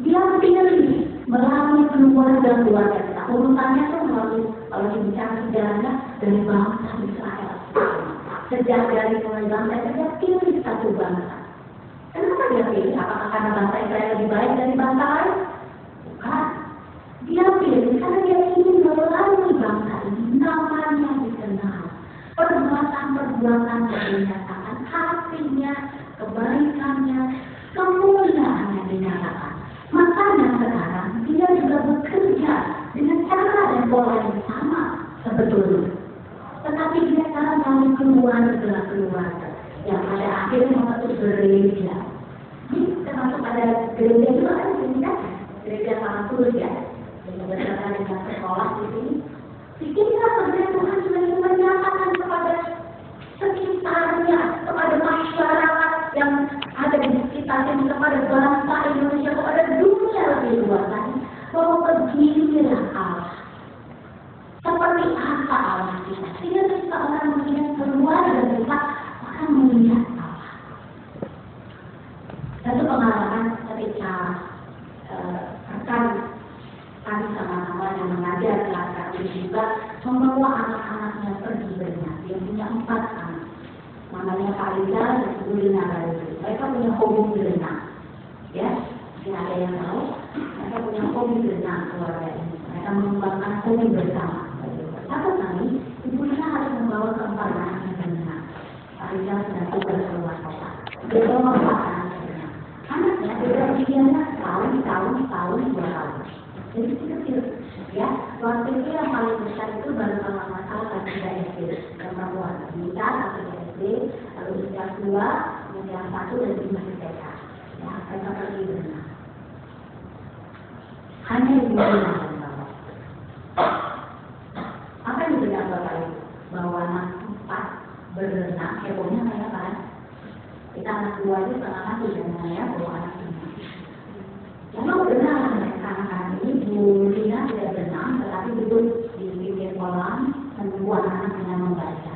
A: dia pilih melalui keluarga kita. Urutannya tuh melalui, kalau dibicara sejarahnya dari bangsa Israel. Sejak dari mulai bangsa Israel, dia pilih satu bangsa. Kenapa dia pilih? Apakah karena bangsa Israel lebih baik dari bangsa lain? Bukan. Dia pilih karena dia ingin melalui bangsa ini namanya dikenal. Perbuatan-perbuatan yang dinyatakan, hatinya, kebaikannya, kemuliaannya dinyatakan. Makanya sekarang dia juga bekerja dengan cara dan pola yang sama sebetulnya. Tetapi dia sekarang melalui keluarga yang pada akhirnya membentuk gereja. Ini termasuk pada gereja juga kan di sini kan? Gereja Sang Tulus ya. Yang berdasarkan dengan sekolah di sini. Inilah kerja Tuhan juga ingin menyatakan kepada sekitarnya, kepada masyarakat yang ada di sekitarnya, kepada bangsa Indonesia, kepada dunia lebih luas lagi, bahwa beginilah Allah. Seperti apa Allah kita? Sehingga ketika orang melihat keluarga kita akan melihat Allah. Satu pengalaman ketika rekan kami sama-sama yang mengajar kelas ini juga membawa anak-anaknya pergi berenang. Dia punya 4 anak. Namanya Pak Rizal dan Ibu Lina Baru. Mereka punya hobi berenang. Ya, mungkin ada yang tahu. Mereka punya hobi berenang keluarga ini. Mereka mengembangkan hobi bersama. Satu kali, Ibu Lina harus membawa ke-4 anaknya berenang. Pak Rizal sedang tugas keluar kota. Dia bawa 4 anaknya berenang. Anaknya beda usianya tahun, 2 tahun. Jadi kecil, ya. Waktu itu yang paling besar itu baru kalau nggak salah kelas 3 SD, yang perempuan. Kita kelas 3 SD, lalu kelas 2, kelas 1 dan masih TK. Ya, mereka pergi berenang. Hanya Ibu Lina yang bawa. Apa yang dibilang Bapak Ibu? Bahwa anak 4 berenang, hebohnya kayak apa? Kita anak 2 itu setengah mati dan ya, bawa anak 5. Lalu berenang anak-anak ini, Bu Lina tidak berenang, tetapi duduk di pinggir kolam menunggu anak-anak dengan membaca.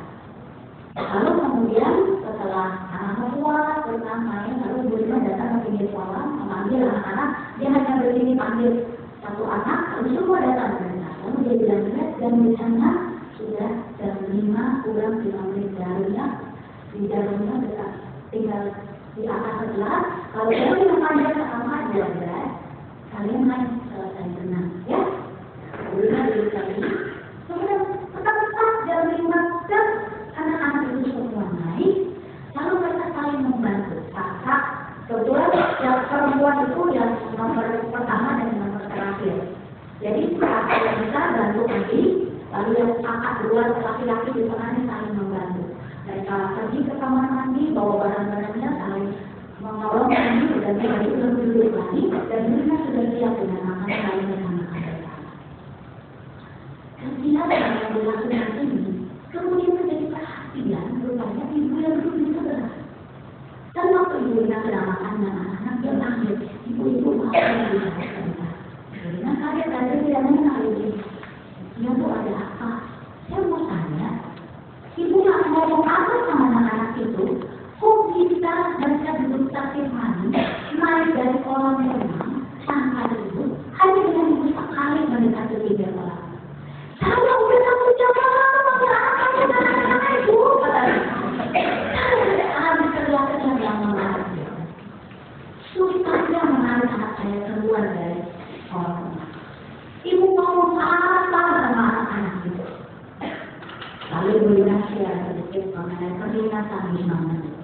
A: Lalu kemudian setelah anak-anak kuat berenang main, lalu Bu Lina datang ke pinggir kolam memanggil anak-anak. Dia hanya berdiri panggil satu anak, lalu semua datang berenang. Lalu dia bilang dan di sana sudah jam 5 kurang 5 menit di dalamnya dekat tinggal di atas sebelah. Kalau saya yang panjang ke kamar belas, kalian main selesai berenang, ya. Kemudian dulu kali, kemudian tetap jam 5 dan anak-anak itu semua naik, lalu mereka saling membantu. Kakak, kebetulan yang perempuan itu yang nomor pertama dan nomor terakhir. Jadi kakak yang besar bantu adik, lalu yang kakak dua laki-laki di tengahnya saling membantu. Mereka pergi ke kamar mandi, bawa barang-barangnya, saling menolong mandi, dan mereka sudah duduk lagi, dan mereka sudah siap dengan makan lain bersama mereka. Kemudian yang dilakukan ini, kemudian menjadi perhatian, rupanya ibu yang duduk di sebelah. Dan waktu ibu yang sedang makan dengan anak-anak, dia panggil, ibu-ibu mau dilakukan. Karena kaget ada tidak mengenal ibu. Dia tuh ada apa? Saya mau tanya. Ibu nggak ngomong apa sama anak-anak itu? Kok bisa mereka duduk sakit mandi, naik dari kolam renang, tanpa duduk, hanya dengan ibu sekali mendekati pinggir kolam. Saya udah satu jam lalu anak-anaknya dan anak-anak ibu, katanya. Saya habis kerja-kerja yang menarik. Susahnya menarik anak saya keluar dari kolam renang. Ibu ngomong apa sama anak-anak itu? Lalu berikan share sedikit mengenai peringatan 5 menit.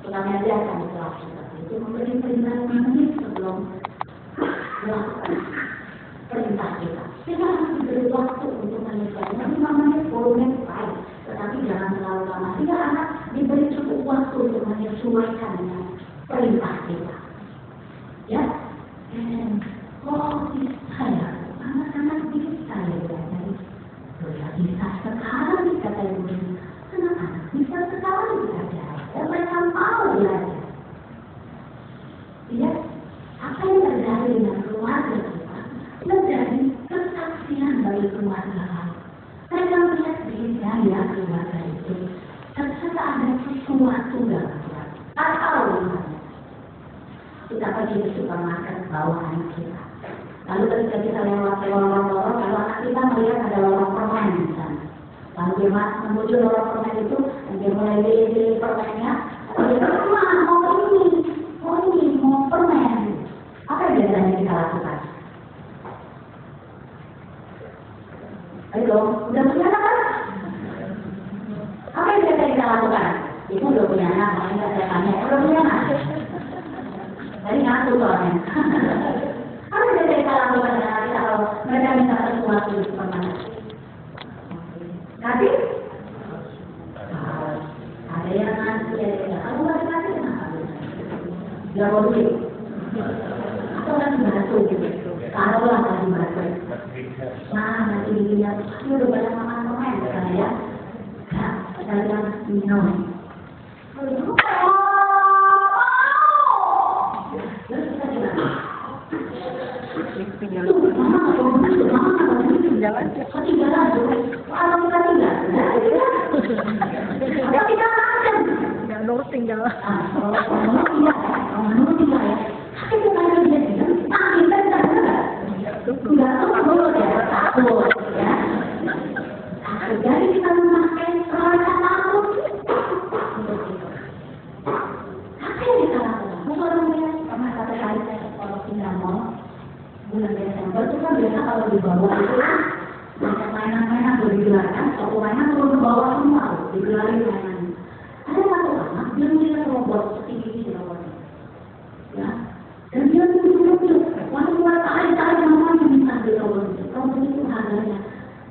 A: Kami ajarkan di kelas itu memberi peringatan 5 menit sebelum melakukan perintah kita. Kita harus diberi waktu untuk menyelesaikan 5 menit, 10 menit baik, tetapi jangan terlalu lama. Sehingga anak diberi cukup waktu untuk menyesuaikan dengan perintah kita. Ya, bisa ya, anak-anak bisa ya belajar. Bisa sekali kata ibu, anak-anak bisa sekali belajar, dan mereka mau belajar. Ya, apa yang terjadi dengan keluarga kita menjadi kesaksian bagi keluarga lain. Mereka melihat beda keluarga itu, ternyata ada sesuatu dalam keluarga. Atau kita pergi ke supermarket bawa anak kita. Lalu ketika kita lewat lorong-lorong, kalau anak kita melihat ada lorong permen di sana. Lalu dia menuju lorong permen itu, dan dia mulai beli permennya. Lalu dia bilang, mau ini, mau permen. Apa yang biasanya kita lakukan? Ayo, udah punya anak kan? Apa yang biasa kita lakukan? Itu udah punya anak, makanya saya tanya, udah punya anak? Tadi ngaku soalnya. Apa yang biasa kita lakukan dengan anak kita kalau mereka minta sesuatu di supermarket? Kasih? Ada yang ngasih, ada yang nggak. Kamu nggak kasih, kenapa? Gak mau duit. Atau kan dibantu gitu. Kalau lah nggak dibantu. Nah, nanti dilihat, ini udah banyak makan permen, misalnya ya. Nah, kita bilang minum. Terus kita gimana? Ketinggalan dulu. Kalau kita tinggal, kita tinggalkan.
D: Nggak nurut tinggal.
A: Kalau tinggal ya. Tapi bukan dia bilang, kita tidak benar. Enggak takut ya, takut ya. Jadi kita memakai peralatan takut. Apa yang kita lakukan? Misalnya pernah satu kali saya sekolah pindah mall bulan Desember itu kan biasa kalau di bawah itu banyak mainan-mainan boleh digelarkan, toko mainan turun ke bawah semua digelarin mainan. Ada satu anak dia melihat robot setinggi robotnya, ya. Dan dia lucu-lucu, waktu tarik namanya minta di robot itu harganya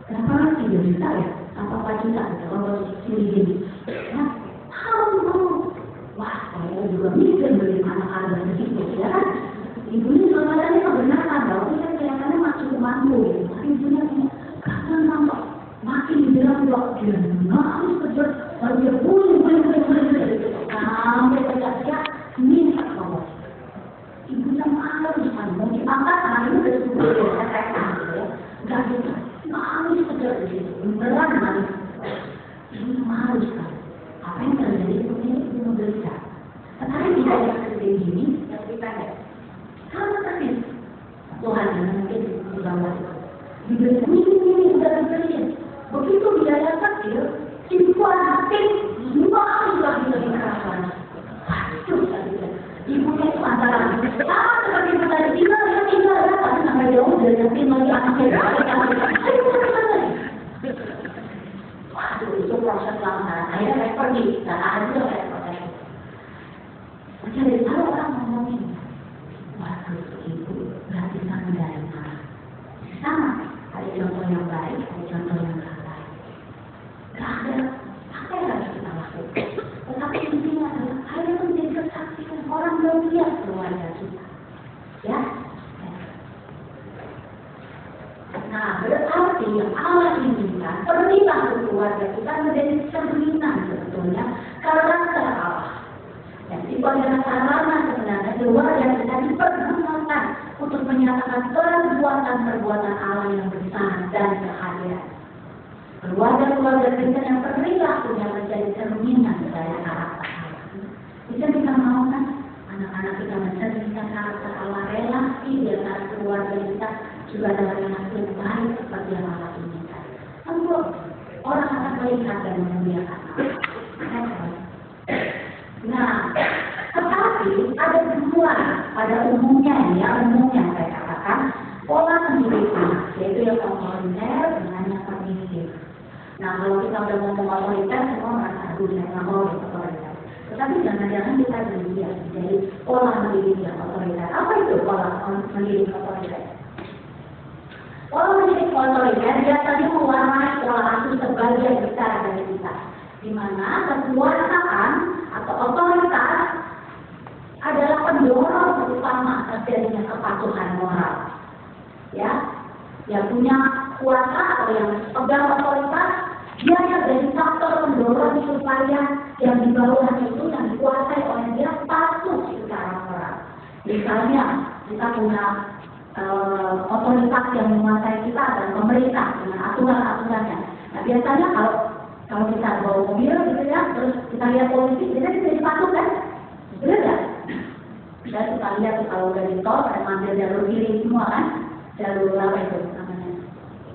A: berapa lagi 3 juta ya, apa 4 juta robot ini, ya. Wah, saya juga mikir beli anak harga segitu, ya kan? Ibunya sebenarnya kebenaran, bahwa kita kelihatannya masih mampu, ya. Tapi ibunya kadang nampak makin dibilang dia harus kerja, lalu dia boleh, sampai teriak-teriak minta robot. Ibunya malu di sana, mau diangkat tangan itu dari sebuah efek ya, nggak gitu, malu saja di situ, beneran malu. Ibunya malu sekali. Apa yang terjadi itu menderita. Tetapi tidak yang seperti ini, yang lebih pendek. Sama persis. Tuhan yang mungkin di bawah itu. Diberi ini sudah diberi. Begitu biaya kecil, simpan semua sudah bisa dikerahkan. Waduh, ibunya itu antara seperti yang tadi tinggal ya, tapi sampai jauh dari yakin lagi anaknya. Waduh, itu proses lama. Akhirnya saya pergi, dan akhirnya saya protes. Macam dari tahu orang ngomongin, waduh, ibu nggak bisa mengendalikan anak. Sama, ada contoh yang baik, ada contoh yang nggak baik. Nggak ada apa yang harus kita lakukan. Tetapi intinya adalah hanya menjadi kesaksian orang melihat keluarga kita, ya. Nah, berarti yang Allah inginkan perilaku keluarga kita menjadi cerminan sebetulnya karakter Allah. Dan itu adalah sarana sebenarnya keluarga kita dipergunakan untuk menyatakan perbuatan-perbuatan Allah yang besar dan kehadiran. Keluarga-keluarga kita yang perilakunya menjadi cerminan dari karakter Allah. Bisa kita mau kan anak-anak kita mencerminkan karakter Allah, relasi di antara keluarga kita juga adalah relasi yang baik seperti yang Allah inginkan. Tentu orang akan melihat dan memuliakan Allah. Nah, tetapi ada dua pada umumnya saya katakan pola pendidikan, yaitu yang otoriter dengan yang permisif. Nah, kalau kita udah ngomong otoriter, semua merasa aduh saya nggak mau otoriter. Tetapi jangan-jangan kita dilihat dari pola mendidik yang otoriter. Apa itu pola mendidik otoriter? Pola mendidik otoriter biasanya mewarnai pola asuh sebagian besar dari kita, di mana kekuasaan atau otoritas adalah pendorong utama terjadinya kepatuhan moral. Ya, yang punya kuasa atau yang pegang otoritas, dia yang jadi faktor pendorong supaya yang di bawahnya itu yang dikuasai oleh dia patuh secara moral. Misalnya kita punya otoritas yang menguasai kita dan pemerintah dengan aturan-aturannya. Nah, biasanya kalau kita bawa mobil gitu ya, terus kita lihat polisi, kita jadi patuh kan? Benar nggak? Kita suka lihat tuh kalau udah di tol, pada ngambil jalur kiri semua kan, jalur apa itu namanya,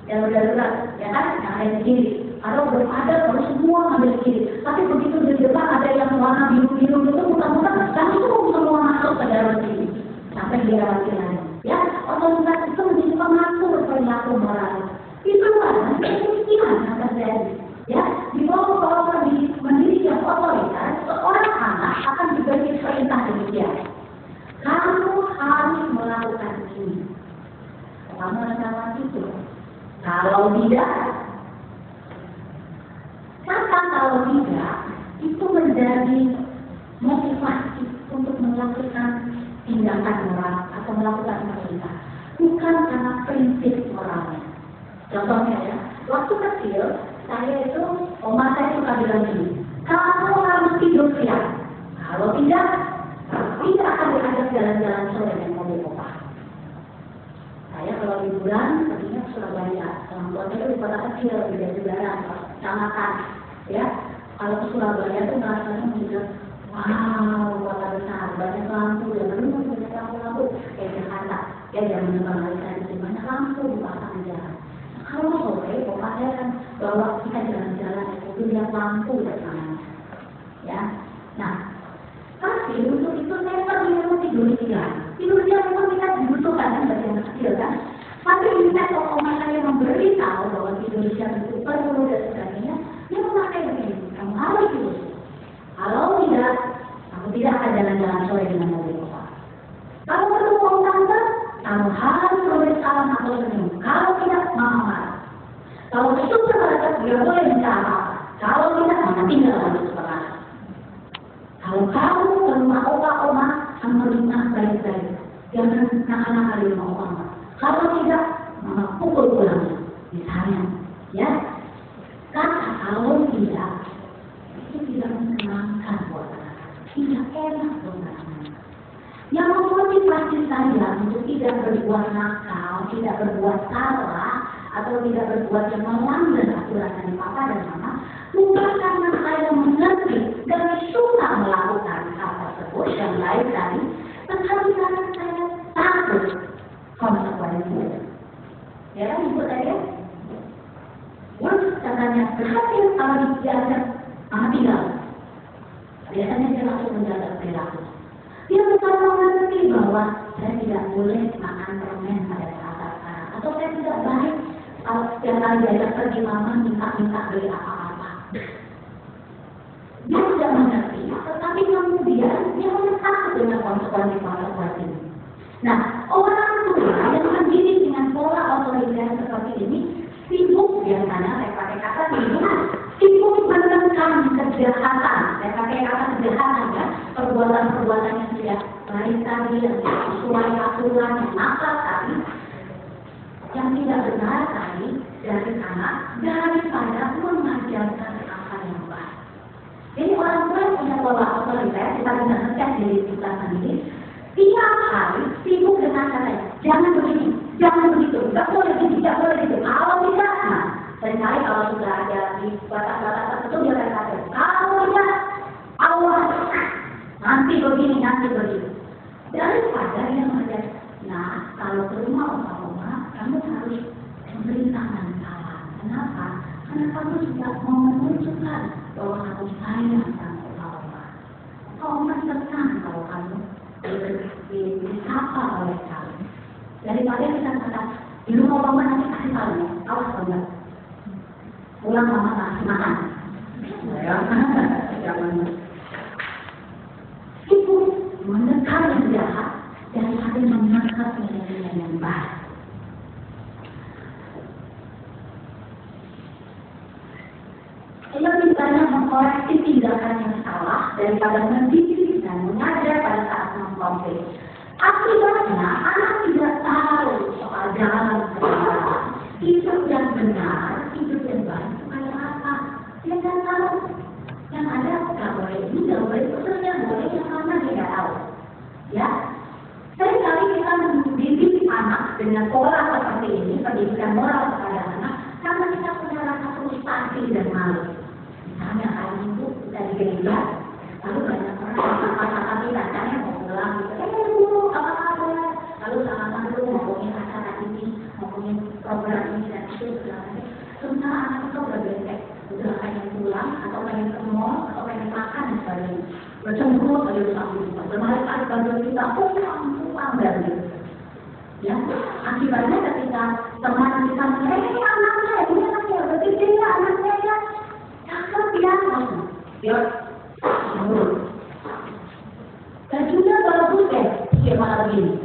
A: jalur darurat, ya kan, yang ada di kiri. Kalau belum ada, harus semua ngambil kiri. Tapi begitu di depan ada yang warna biru-biru itu, muter-muter, langsung semua masuk ke jalur kiri sampai di lewat jalan. Ya, otoritas itu menjadi pengatur perilaku moral. Itu kan kemiskinan yang terjadi. Ya, di bawah mendidik yang otoritas, seorang anak akan diberi perintah demikian. Kamu harus melakukan ini. Kamu akan itu. Kalau tidak, kata kalau tidak, itu menjadi motivasi untuk melakukan tindakan moral atau melakukan perintah. Bukan karena prinsip moralnya. Contohnya ya, waktu kecil, saya itu, oma saya suka bilang gini, kamu harus tidur siang. Kalau tidak akan diajak jalan-jalan sore dengan mobil opa. Saya kalau liburan, perginya ke Surabaya. Orang tua saya di kota kecil, di Jatibarang, kecamatan. Ya, kalau ke Surabaya itu rasanya juga, wow, kota besar, banyak lampu, dan banyak lampu-lampu. Kayak Jakarta, ya zaman kemarin saya di banyak lampu dipasang di jalan. Kalau sore, opa saya kan bawa kita jalan-jalan, itu lihat lampu dan namanya. Ya, nah, tapi untuk itu saya perlu tidur siang. Tidur siang memang kita dibutuhkan kan bagi anak kecil kan. Tapi minta kalau oma saya memberitahu bahwa tidur siang itu perlu dan sebagainya, dia memakai begini. Kamu harus tidur. Kalau tidak, kamu tidak akan jalan-jalan sore dengan mobil opa. Kalau perlu mau tante, kamu harus memberi salam atau senyum. Kalau tidak, mama marah. Kalau super marah, dia boleh bicara. Kalau tidak, mama tinggal lagi sebentar. Kalau kamu ke rumah oma, kamu terima baik-baik. Jangan nakal-nakal di rumah oma. Kalau tidak, mama pukul pulang. Misalnya, ya. Kata kalau tidak, itu tidak menyenangkan buat anak. Tidak enak buat anak. Yang memotivasi saya untuk tidak berbuat nakal, tidak berbuat salah, atau tidak berbuat yang melanggar aturan dari papa dan mama, bukan karena saya mengerti dan suka melakukan hal tersebut yang lain tadi, tetapi karena saya takut konsekuensinya. Ya kan ibu saya? Katanya berhasil kalau diajak mama tinggal. Biasanya dia langsung menjaga perilaku. Dia bukan mengerti bahwa saya tidak boleh makan permen pada saat atau saya tidak baik kalau setiap kali diajak pergi mama minta beli apa-apa. Dia tidak mengerti, tetapi kemudian dia takut dengan konsekuensi ini. Nah, orang tua yang mendidik dengan pola otoriter seperti ini sibuk biasanya, saya pakai kata sibuk menekan kejahatan. Saya pakai kata kejahatan ya, perbuatan-perbuatan yang tidak baik tadi, yang tidak sesuai aturan, yang nakal tadi, yang tidak benar tadi dari anak, daripada mengajarkan apa yang baik. Jadi orang tua yang punya pola otoriter, kita bisa ngecek diri kita sendiri, tiap hari sibuk dengan kata, jangan begini, jangan begitu, tidak boleh gini, tidak boleh gitu. Kalau tidak, nah, seringkali kalau sudah ada di batas-batas tertentu dia akan kata, kalau tidak, awas, nanti begini, nanti begitu. Daripada yang ada, nah, kalau ke rumah oma, kamu harus memberikan salah. Kenapa? Karena kamu juga mau menunjukkan bahwa kamu sayang sama oma. Oma senang kalau kamu disapa oleh kamu. Daripada kita kata, di rumah oma nanti kasih tahu ya, awas oma. Pulang mama kasih makan. Ya, jangan. Itu menekan yang jahat daripada menangkap nilai-nilai yang baik. Lebih banyak mengkoreksi tindakan yang salah daripada mendidik dan mengajar pada saat mengkonflik. Akibatnya anak tidak tahu soal jalan kebenaran, hidup yang benar, hidup yang baik supaya apa? Dia tidak tahu. Yang ada nggak boleh ini, nggak boleh itu, terus yang boleh yang mana dia nggak tahu. Ya, seringkali kita mendidik anak dengan pola seperti ini, pendidikan moral kepada anak, karena kita punya rasa frustasi dan malu. Misalnya hari itu kita digelar, lalu banyak orang yang kata-kata kita, mau pulang gitu, program ini dan itu sebenarnya sementara anak itu udah bete, udah pengen pulang atau pengen ke mall atau pengen makan dan sebagainya. Bercemburu aja sama kita, bermain-main bantu kita, pulang dari ya, akibatnya ketika teman kita anaknya, ini anaknya, berarti dia anaknya ya, cakep ya, ya, dan juga bagus ya, dia malah begini,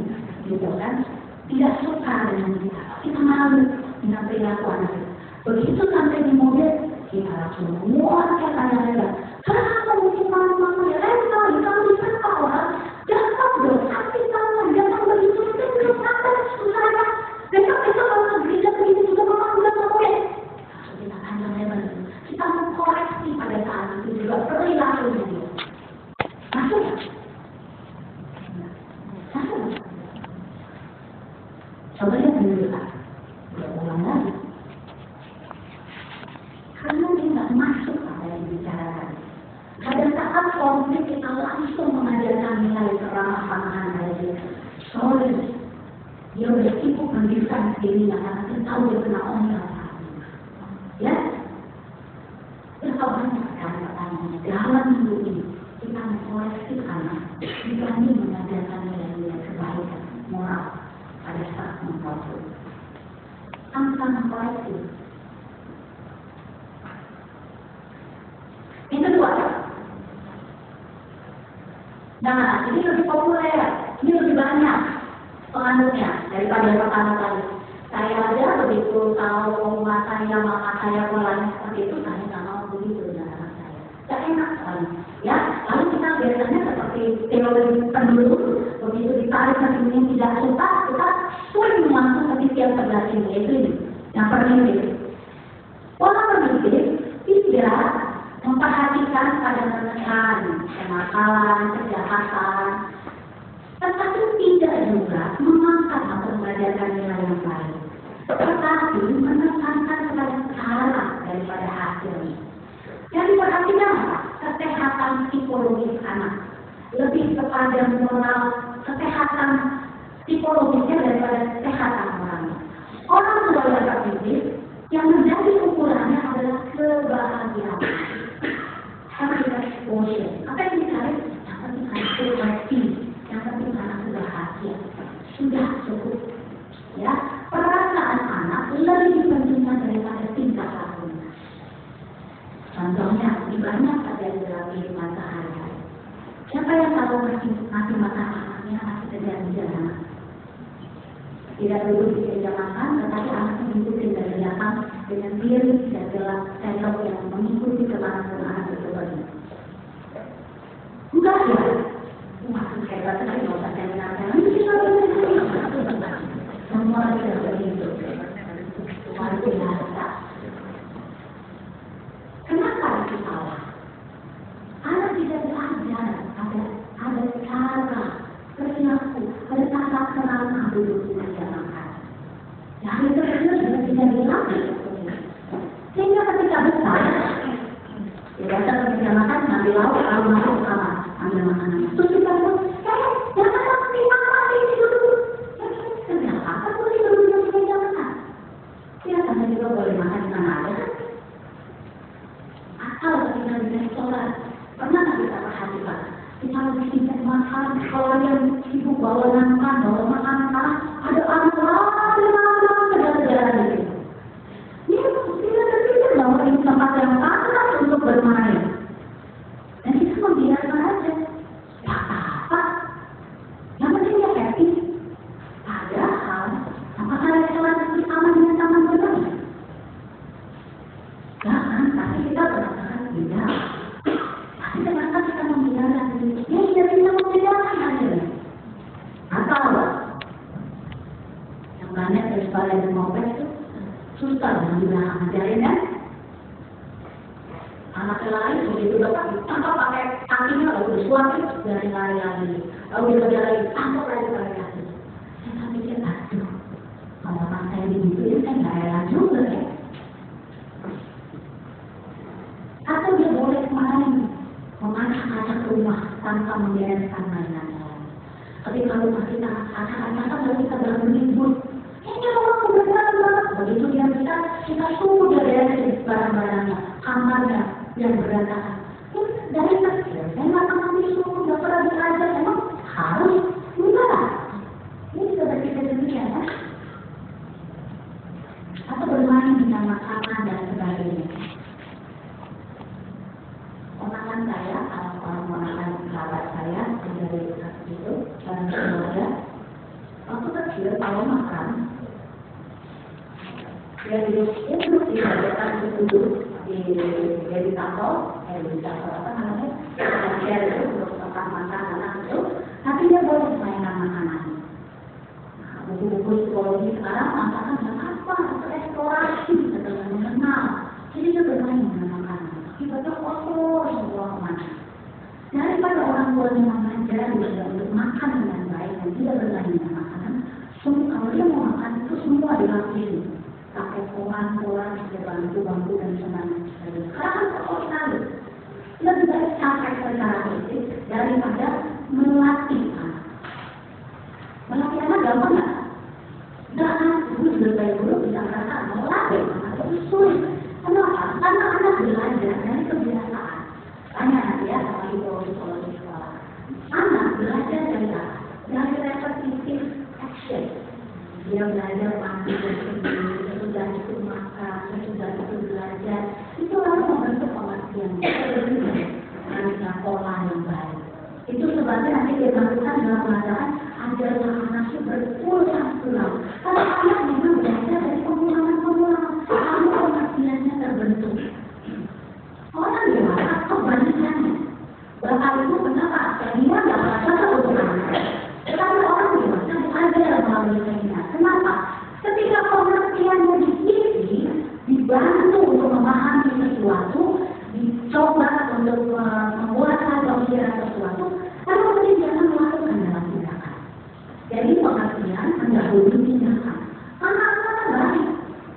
A: gitu kan, tidak suka dengan kita malu dengan perilaku anak kita. Begitu sampai di mobil, kita langsung semua tanya-tanya, kenapa mungkin mama ya, kamu bisa orang, jangan dong, hati kamu, jangan begitu, itu belum ada susahnya. Besok kalau bisa begitu juga mama udah boleh. Langsung kita tanya-tanya, kita mengkoreksi pada saat itu juga perilakunya dia. Masuk ya? Masuk ya? Coba lihat dulu Pak, udah ulang lagi. Karena dia nggak masuk pada yang dibicarakan. Pada saat konflik kita langsung mengajarkan nilai keramah-tamahan pada dia. Sorry, dia udah sibuk mendesain dirinya karena dia tahu dia kena omel. Ya, berapa banyak sekali pertanyaannya dalam minggu ini kita mengkoreksi anak, dibanding mengajarkan nilai-nilai kebaikan moral pada saat mengkonflik. Tanpa mengkoreksi. Yang kedua, nah ini lebih populer, ini lebih banyak penganutnya daripada yang pertama tadi. Saya aja begitu tahu rumah saya, mama saya polanya seperti itu, saya nggak mau begitu dengan anak saya. Gak enak sekali. Ya, lalu kita biasanya seperti teori penduduk, begitu ditarik ke sini tidak suka, kita swing langsung ke sisi yang sebelah sini, yaitu ini, yang permissive. Pola permissive tidak memperhatikan pada menekan kenakalan, kejahatan, tetapi tidak juga mengangkat atau mengajarkan nilai yang baik, tetapi menekankan kepada cara daripada hasilnya. Jadi perhatikan kesehatan psikologis anak, lebih kepada moral kesehatan psikologisnya daripada kesehatan moralnya. Orang tua yang terdidik yang menjadi ukurannya adalah kebahagiaan. Happiness quotient. Apa yang dicari? Yang penting anak itu happy, yang penting anak itu bahagia. Sudah cukup. Ya, perasaan anak lebih pentingnya daripada tingkah lakunya. Contohnya, di banyak terjadi dalam kehidupan sehari-hari. Siapa yang tahu masih makan anaknya masih terjadi di jalan? Tidak duduk di meja makan, tetapi anaknya mengikuti dari belakang dengan diri dan gelap sendok yang mengikuti kemana-mana anak itu pergi. Enggak ya? Wah, hebat sekali kalau saya menang-menang. Semua tidak begitu. Luar biasa. Kenapa itu salah? Anak tidak belajar ada cara perilaku, ada tata kerama duduk di meja makan. Dari kecil sudah tidak dilatih. Sehingga ketika besar, ya biasa ketika makan sambil lauk lalu masuk ke kamar ambil makanan. Terus kita pun, jangan makan makan ini dulu. Kenapa? Kan boleh duduk di meja makan. Ya karena juga boleh makan di mana aja. Atau ketika di restoran, pernah nggak kita perhatikan? Kita lagi sibuk makan, kalau yang sibuk bawa nangka, bawa makanan, ada anak jalan-jalan gitu. Dia tidak terpikir bahwa ini tempat yang panas untuk bermain. Dan kita membiarkan aja. Ya apa? Yang penting dia happy. Padahal, apakah restoran itu sama dengan taman bermain? Jangan, tapi kita berkata tidak. Tapi ternyata kita membiarkan diri. Ya tidak bisa membiarkan aja. Atau yang banyak daripada yang mau itu susah dengan belakang ajarin kan? Anak lain begitu dapat tanpa pakai kakinya lalu disuapin dari lari lagi, lalu dia lagi tangkap lagi pakai kaki. Saya pikir aduh, kalau anak saya begitu ya saya nggak rela juga ya. Atau dia boleh main memasak-masak rumah tanpa membereskan mainan. Tapi kalau masih anak-anak lalu kita dalam ribut, ini orang benar banget begitu dia bisa, kita tunggu dari barang-barangnya, kamarnya yang berantakan. Terus dari kecil, saya nggak pernah disuruh, nggak pernah diajar, emang harus enggak. Ini bisa berpikir demikian ya. Atau bermain dengan makanan dan sebagainya. Ponakan saya, ponakan sahabat saya dari itu, dan keluarga, waktu kecil kalau makan, dia duduk di hadapan duduk di tampol, apa namanya, dia duduk untuk makan anak itu, tapi dia boleh mainan makanan. Buku-buku psikologi sekarang masakan apa, eksplorasi, dengan mengenal. Jadi dia bermain dengan makanan. Tiba-tiba kotor semua kemana. Daripada orang tuanya mengajar dia untuk makan dengan baik dan tidak bermain dengan makanan, semua kalau dia mau makan itu semua dilakukan. Pakai koran, bangku dan sebagainya. Sekarang kotor sekali. Lebih baik capek secara fisik daripada melatih anak. Melatih anak gampang nggak? Jangan dulu sudah bisa merasa melatih anak itu sulit. Kenapa? Karena anak belajar dari kebiasaan. Tanya ya sama ibu psikologi sekolah. Anak belajar dari apa? Dari repetitive action. Dia belajar mandi bersih, sesudah itu makan, sesudah itu belajar. Itu lalu membentuk pengertian. Dengan pola yang baik. Itu sebabnya nanti dia lakukan dalam mengatakan ajarlah anak itu berulang-ulang. Kalau anak memang belajar dari pengulangan-pengulangan, lalu pengertiannya terbentuk. Orang dewasa kebalikannya. Bapak ibu kenapa? Senior nggak pernah cocok untuk anak. Tetapi orang dewasa diajar melalui senior. Kenapa? Ketika pengertiannya diisi, dibantu untuk memahami sesuatu, dicoba untuk membuatkan pemikiran sesuatu, lalu kemudian jangan melakukan dalam tindakan. Jadi pengertian mendahului tindakan. Anak-anak baik,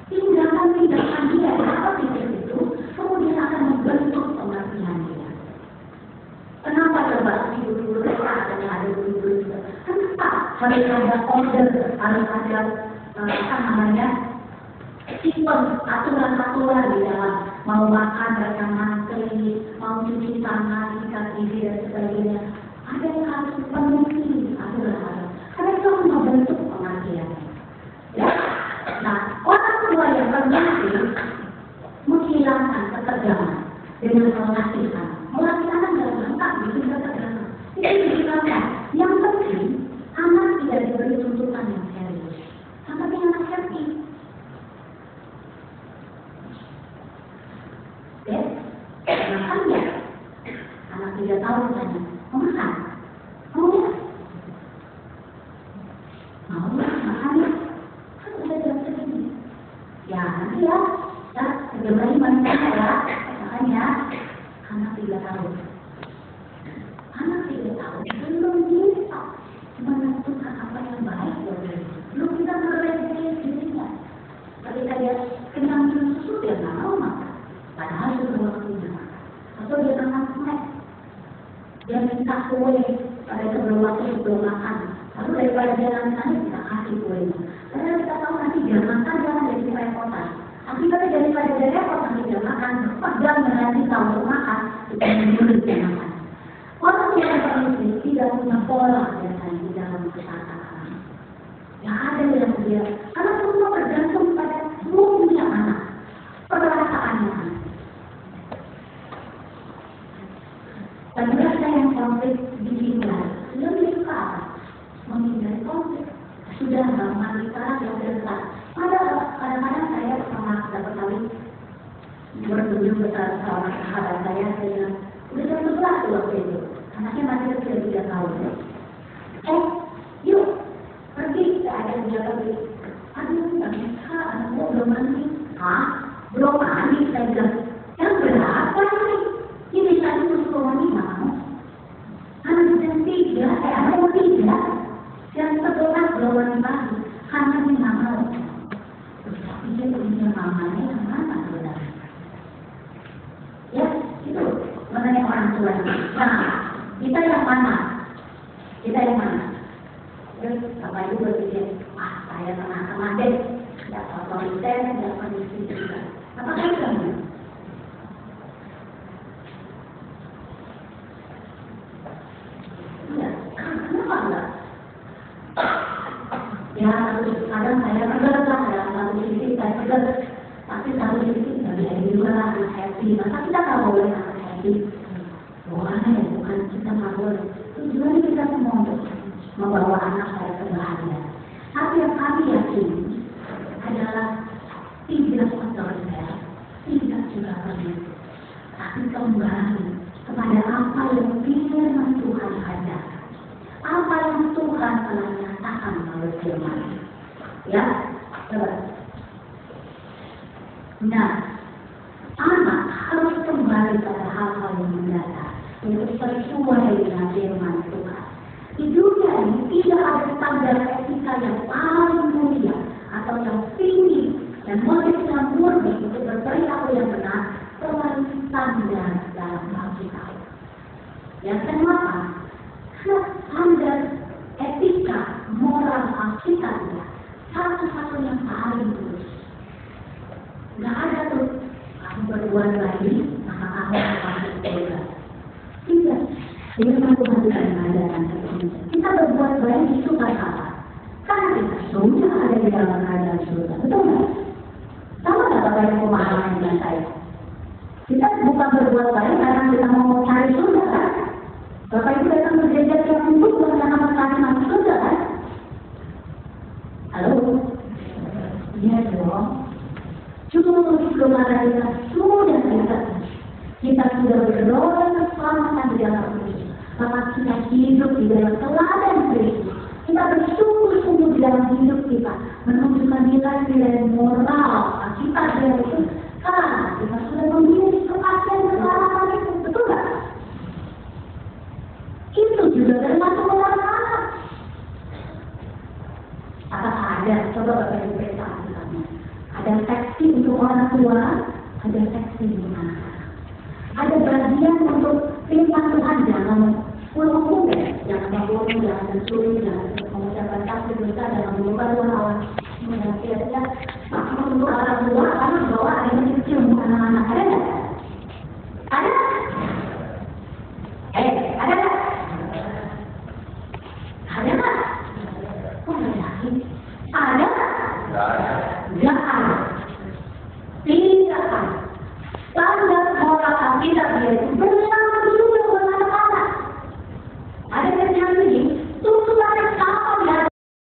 A: tindakan dia apa pikir itu, kemudian akan membentuk pengertian dia. Kenapa coba ibu-ibu ada ibu-ibu juga? Kenapa harus ada order, harus ada apa namanya sistem aturan-aturan di dalam mau makan mereka mantri, mau cuci tangan, sikat gigi dan sebagainya. Ada yang harus dipenuhi aturan-aturan. Karena itu membentuk pengertian. Ya. Nah, orang tua yang bermimpi menghilangkan ketegangan dengan melatih anak. Melatih anak dalam lengkap bikin ketegangan. Itu dihilangkan. Yang penting anak tidak diberi tuntutan yang serius. Sampai anak happy. Ya, makan ya. Anak 3 tahun tanya, mau makan? Mau ya? Mau ya, makan ya? Kan udah jam segini. Ya, nanti ya. Ya, segera makan ya. Makan ya. Anak 3 tahun. Anak 3 tahun belum bisa menentukan apa yang baik buat dia. Belum bisa merefleksi dirinya. Ketika dia kenyang minum susu, dia nggak mau makan. Padahal sudah waktunya makan. Atau dia makan snack. Dia minta kue pada sebelum waktu sebelum makan. Lalu daripada dia nanti kita kasih kuenya. Karena kita tahu nanti dia makan jangan jadi kerepotan. Akibatnya daripada dia repot nanti dia makan. Pegang berarti tahu untuk makan. Kita menyuruh dia makan. Orang yang bermimpi tidak punya pola biasanya di dalam kesehatan. Yang ada yang dia. Karena semua bergantung pada umumnya anak. Perasaannya. Bagi saya yang konflik dihindari, lebih suka apa? Menghindari konflik. Sudah mandi sekarang yang dekat. Kadang-kadang saya pernah dapat kali berkunjung ke salah sahabat saya bilang, udah jam 11 waktu itu. Anaknya masih kecil 3 tahun. Yuk, pergi ke ada jaga beli. Aduh, nggak bisa, anaknya belum mandi. Hah? Belum mandi, saya bilang. Yang berapa ini? Ini tadi untuk wangi mau. Anak jam 3, anak mau 3. Jam 11 belum mandi pagi. Karena dia nggak mau. Tapi dia punya mamanya yang mana sebenarnya? Ya, itu mengenai orang tua. Nah, kita yang mana? Kita yang mana? Terus Bapak Ibu berpikir, saya teman-teman deh. tidak otoriter, tidak pendisiplinan. Apakah itu? Ya, kenapa enggak? Ya, kadang saya tegar lah, ya, satu sisi saya tegar, tapi satu sisi nggak bisa juga lah, happy. Masa kita nggak boleh happy? Boleh, bukan kita nggak boleh. Tujuannya kita semua untuk membawa anak saya ke bahagia. Tapi yang kami yakini adalah tidak otoriter, tidak juga begitu, tapi kembali kepada apa yang firman Tuhan ada, apa yang Tuhan telah nyatakan melalui firman. Ya, coba. Nah, anak harus kembali pada hal-hal yang mendasar, yaitu sesuai dengan firman Tuhan. Di dunia ini tidak ada standar etika yang paling mulia atau yang tinggi dan manusia murni untuk berperilaku yang benar selain standar dalam Alkitab. Yang kenapa? Standar etika moral Alkitab satu-satu yang paling lurus. Nggak ada tuh kamu berbuat baik maka kamu masuk surga. Tidak. Firman Tuhan tidak mengadakan seperti itu. Kita berbuat baik itu karena apa? Karena kita sudah ada di dalam kerajaan surga. Betul nggak? Sama nggak Bapak Ibu pemahaman dengan saya? Kita bukan berbuat baik karena kita mau cari surga kan? Bapak Ibu datang ke gereja yang untuk karena mencari masuk surga kan? Halo? Iya dong. Cuma sebelum ada kita sudah dekat. Kita sudah berdoa keselamatan di dalam Kristus. Maka kita hidup di dalam teladan Kristus. Kita bersungguh-sungguh di dalam hidup kita. Menunjukkan nilai-nilai moral kita dari itu. Karena kita sudah memiliki kepastian keselamatan itu. Betul nggak? Itu juga termasuk anak-anak. Apakah ada? Coba Bapak Ibu periksa Alkitabnya. Ada seksi untuk orang tua, ada seksi untuk anak-anak. Ada bagian untuk firman Tuhan jangan hukum ya, jangan membunuh, jangan mencuri, jangan mengucapkan kafir dosa, jangan mengubah dua lawan. Mengakhirnya untuk orang tua karena bawa anak kecil untuk anak-anak ada nggak? Ada? Ada nggak? Ada nggak? Kok nggak yakin? Ada nggak? Nggak ada. Tidak ada. Standar moral kita yaitu benar